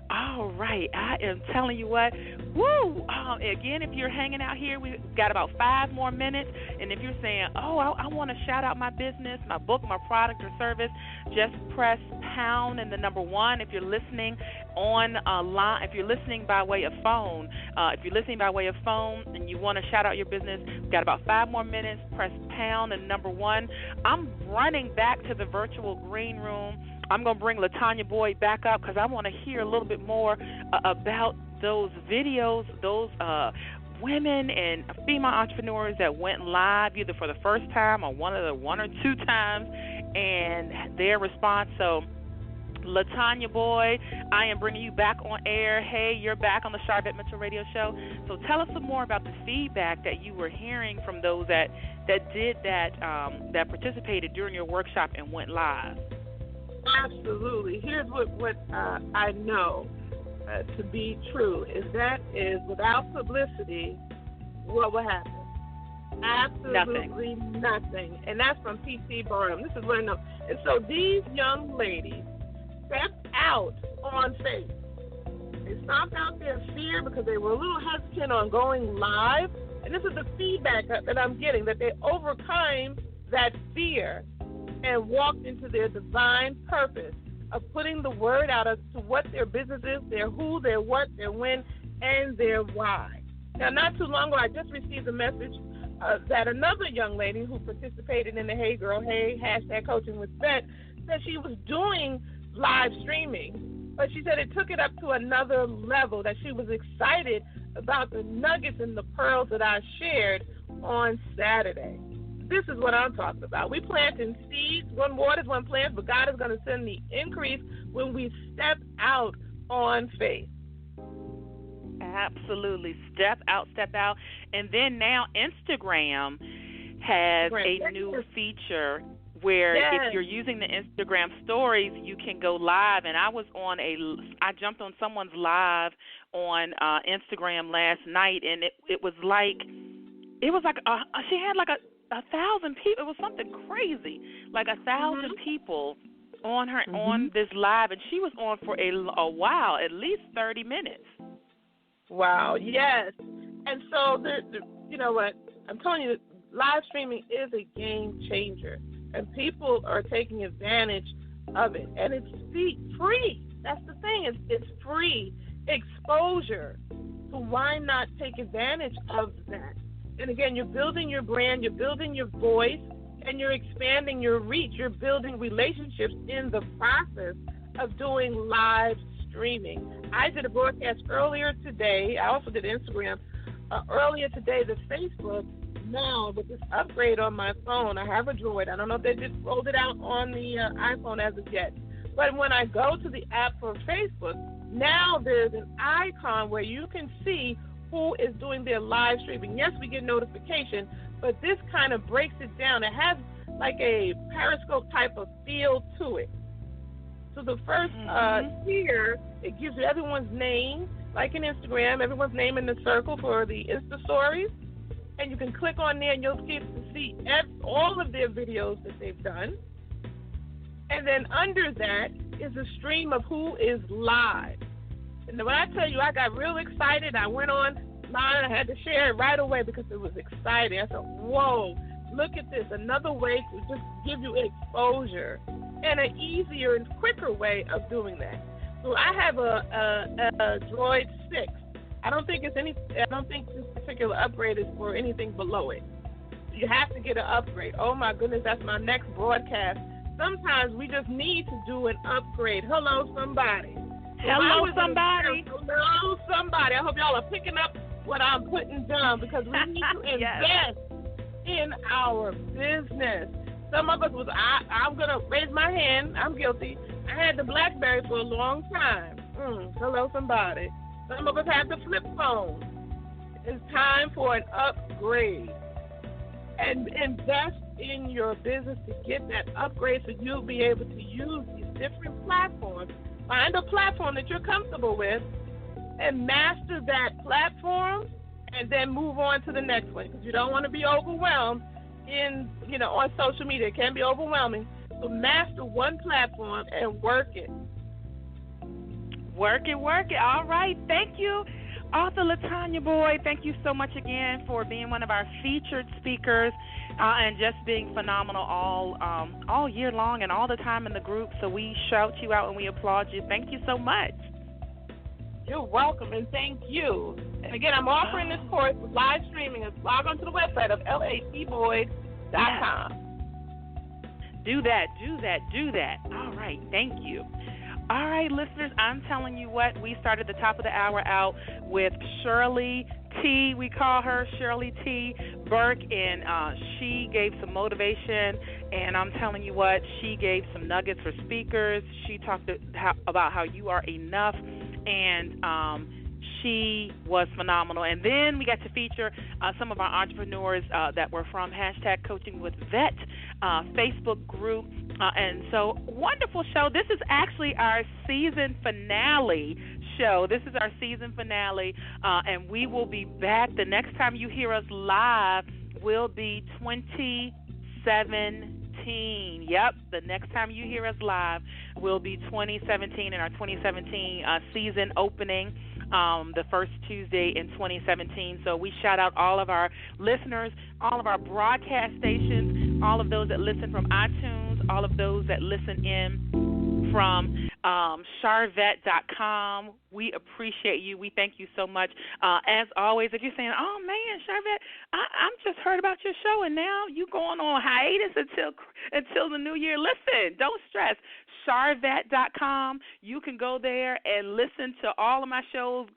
Speaker 5: All right, I am telling you what, again, if you're hanging out here, we've got about 5 more minutes, and if you're saying, I want to shout out my business, my book, my product or service, just press pound and the number 1 if you're listening on line. If you're listening by way of phone, and you want to shout out your business, we've got about 5 more minutes. Press pound and number 1. I'm running back to the virtual green room. I'm going to bring LaTanya Boyd back up because I want to hear a little bit more about those videos, those women and female entrepreneurs that went live either for the first time or one or two times, and their response. So, LaTanya Boyd, I am bringing you back on air. Hey, you're back on the Sharvette Mitchell Radio Show. So tell us some more about the feedback that you were hearing from those that did that participated during your workshop and went live.
Speaker 11: Absolutely. Here's what I know to be true is without publicity, what will happen? Absolutely nothing. And that's from P.T. Barnum. This is what I know. And so these young ladies stepped out on faith. They stomped out their fear because they were a little hesitant on going live. And this is the feedback that I'm getting, that they overcame that fear and walked into their divine purpose of putting the word out as to what their business is, their who, their what, their when, and their why. Now, not too long ago, I just received a message that another young lady who participated in the Hey Girl Hey #Coaching with Vet said she was doing live streaming, but she said it took it up to another level, that she was excited about the nuggets and the pearls that I shared on Saturday. This is what I'm talking about. We planting seeds. One waters, one plants, but God is going to send the increase when we step out on faith.
Speaker 5: Absolutely. Step out. And then now Instagram has a new feature where if you're using the Instagram stories, you can go live. And I jumped on someone's live on Instagram last night, and it was like she had like 1,000 people. It was something crazy, like 1,000 people on her on this live, and she was on for a while, at least 30 minutes.
Speaker 11: Wow, yes. And so, you know what? I'm telling you, live streaming is a game changer, and people are taking advantage of it. And it's free. That's the thing. It's free exposure. So why not take advantage of that? And again, you're building your brand, you're building your voice, and you're expanding your reach. You're building relationships in the process of doing live streaming. I did a broadcast earlier today. I also did Instagram earlier today. The Facebook, now with this upgrade on my phone, I have a Droid. I don't know if they just rolled it out on the iPhone as of yet. But when I go to the app for Facebook, now there's an icon where you can see who is doing their live streaming. Yes, we get notification, but this kind of breaks it down. It has like a Periscope type of feel to it. So the first tier, it gives you everyone's name, like in Instagram, everyone's name in the circle for the Insta stories. And you can click on there and you'll get to see all of their videos that they've done. And then under that is a stream of who is live. And when I tell you I got real excited, I went online, I had to share it right away because it was exciting. I said, whoa, look at this, another way to just give you exposure and an easier and quicker way of doing that. So I have a Droid 6. I don't think this particular upgrade is for anything below it. You have to get an upgrade. Oh my goodness, that's my next broadcast. Sometimes we just need to do an upgrade. Hello, somebody.
Speaker 5: Hello, somebody.
Speaker 11: Hello, somebody. I hope y'all are picking up what I'm putting down because we need to invest in our business. Some of us I'm going to raise my hand. I'm guilty. I had the BlackBerry for a long time. Hello, somebody. Some of us have the flip phone. It's time for an upgrade. And invest in your business to get that upgrade so you'll be able to use these different platforms. Find a platform that you're comfortable with and master that platform and then move on to the next one because you don't want to be overwhelmed on social media. It can be overwhelming. So master one platform and work it.
Speaker 5: Work it. All right. Thank you, author LaTanya Boyd. Thank you so much again for being one of our featured speakers and just being phenomenal all year long and all the time in the group. So we shout you out and we applaud you. Thank you so much.
Speaker 11: You're welcome, and thank you. And again, I'm offering this course with live streaming. Log on to the website of latboyd.com.
Speaker 5: Do that. All right, thank you. All right, listeners, I'm telling you what, we started the top of the hour out with Shirley T. We call her Shirley T. Burke, and she gave some motivation, and I'm telling you what, she gave some nuggets for speakers. She talked about how you are enough, and she was phenomenal. And then we got to feature some of our entrepreneurs that were from #CoachingWithVette Facebook group. And so, wonderful show. This is actually our season finale show. This is our season finale, and we will be back. The next time you hear us live will be 2017. Yep, the next time you hear us live will be 2017 in our 2017 season opening. The first Tuesday in 2017. So we shout out all of our listeners, all of our broadcast stations, all of those that listen from iTunes, all of those that listen in from Sharvette.com. We appreciate you. We thank you so much. As always, if you're saying, oh, man, Sharvette, I'm just heard about your show, and now you going on hiatus until the new year. Listen, don't stress. Sharvette.com. You can go there and listen to all of my shows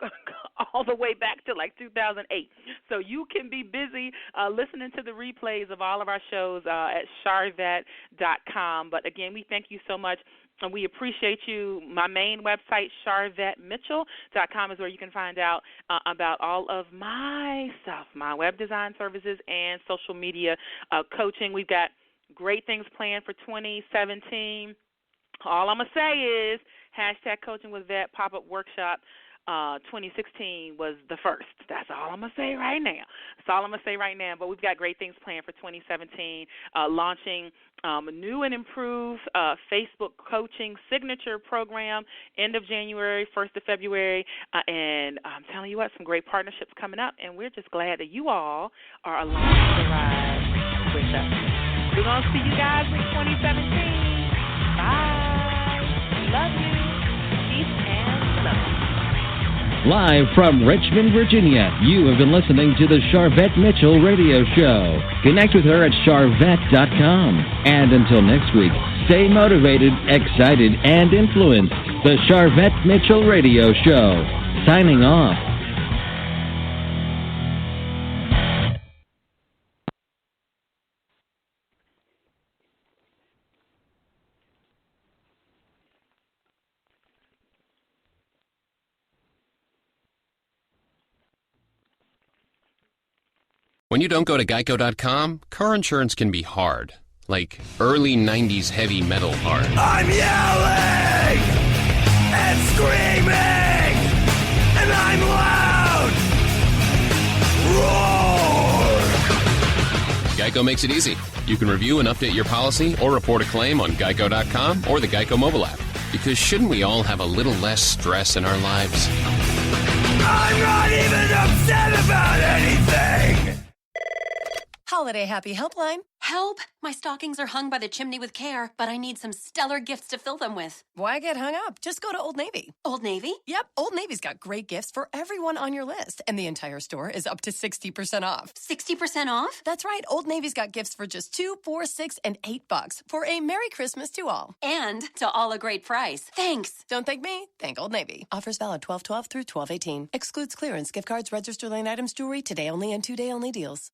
Speaker 5: all the way back to like 2008. So you can be busy listening to the replays of all of our shows at Sharvette.com. But again, we thank you so much. And we appreciate you. My main website, SharvetteMitchell.com, is where you can find out about all of my stuff, my web design services and social media coaching. We've got great things planned for 2017. All I'm going to say is #CoachingWithVette pop-up workshop 2016 was the first. That's all I'm going to say right now. But we've got great things planned for 2017, launching a new and improved Facebook coaching signature program end of January, 1st of February. And I'm telling you what, some great partnerships coming up, and we're just glad that you all are along for the ride with us. We're going to see you guys in 2017. Bye. Love you. Peace and love.
Speaker 13: Live from Richmond, Virginia, you have been listening to the Sharvette Mitchell Radio Show. Connect with her at Sharvette.com. And until next week, stay motivated, excited, and influenced. The Sharvette Mitchell Radio Show. Signing off.
Speaker 14: When you don't go to Geico.com, car insurance can be hard. Like early 90s heavy metal hard.
Speaker 15: I'm yelling and screaming and I'm loud. Roar!
Speaker 14: Geico makes it easy. You can review and update your policy or report a claim on Geico.com or the Geico mobile app. Because shouldn't we all have a little less stress in our lives?
Speaker 15: I'm not even upset about anything!
Speaker 1: Holiday Happy Helpline.
Speaker 2: Help! My stockings are hung by the chimney with care, but I need some stellar gifts to fill them with.
Speaker 1: Why get hung up? Just go to Old Navy.
Speaker 2: Old Navy?
Speaker 1: Yep, Old Navy's got great gifts for everyone on your list, and the entire store is up to 60% off.
Speaker 2: 60% off?
Speaker 1: That's right. Old Navy's got gifts for just $2, $4, $6, and $8 for a Merry Christmas to all.
Speaker 2: And to all a great price. Thanks.
Speaker 1: Don't thank me. Thank Old Navy. Offers valid 12/12 through 12/18. Excludes clearance gift cards, register line items, jewelry. Today only and 2-day only deals.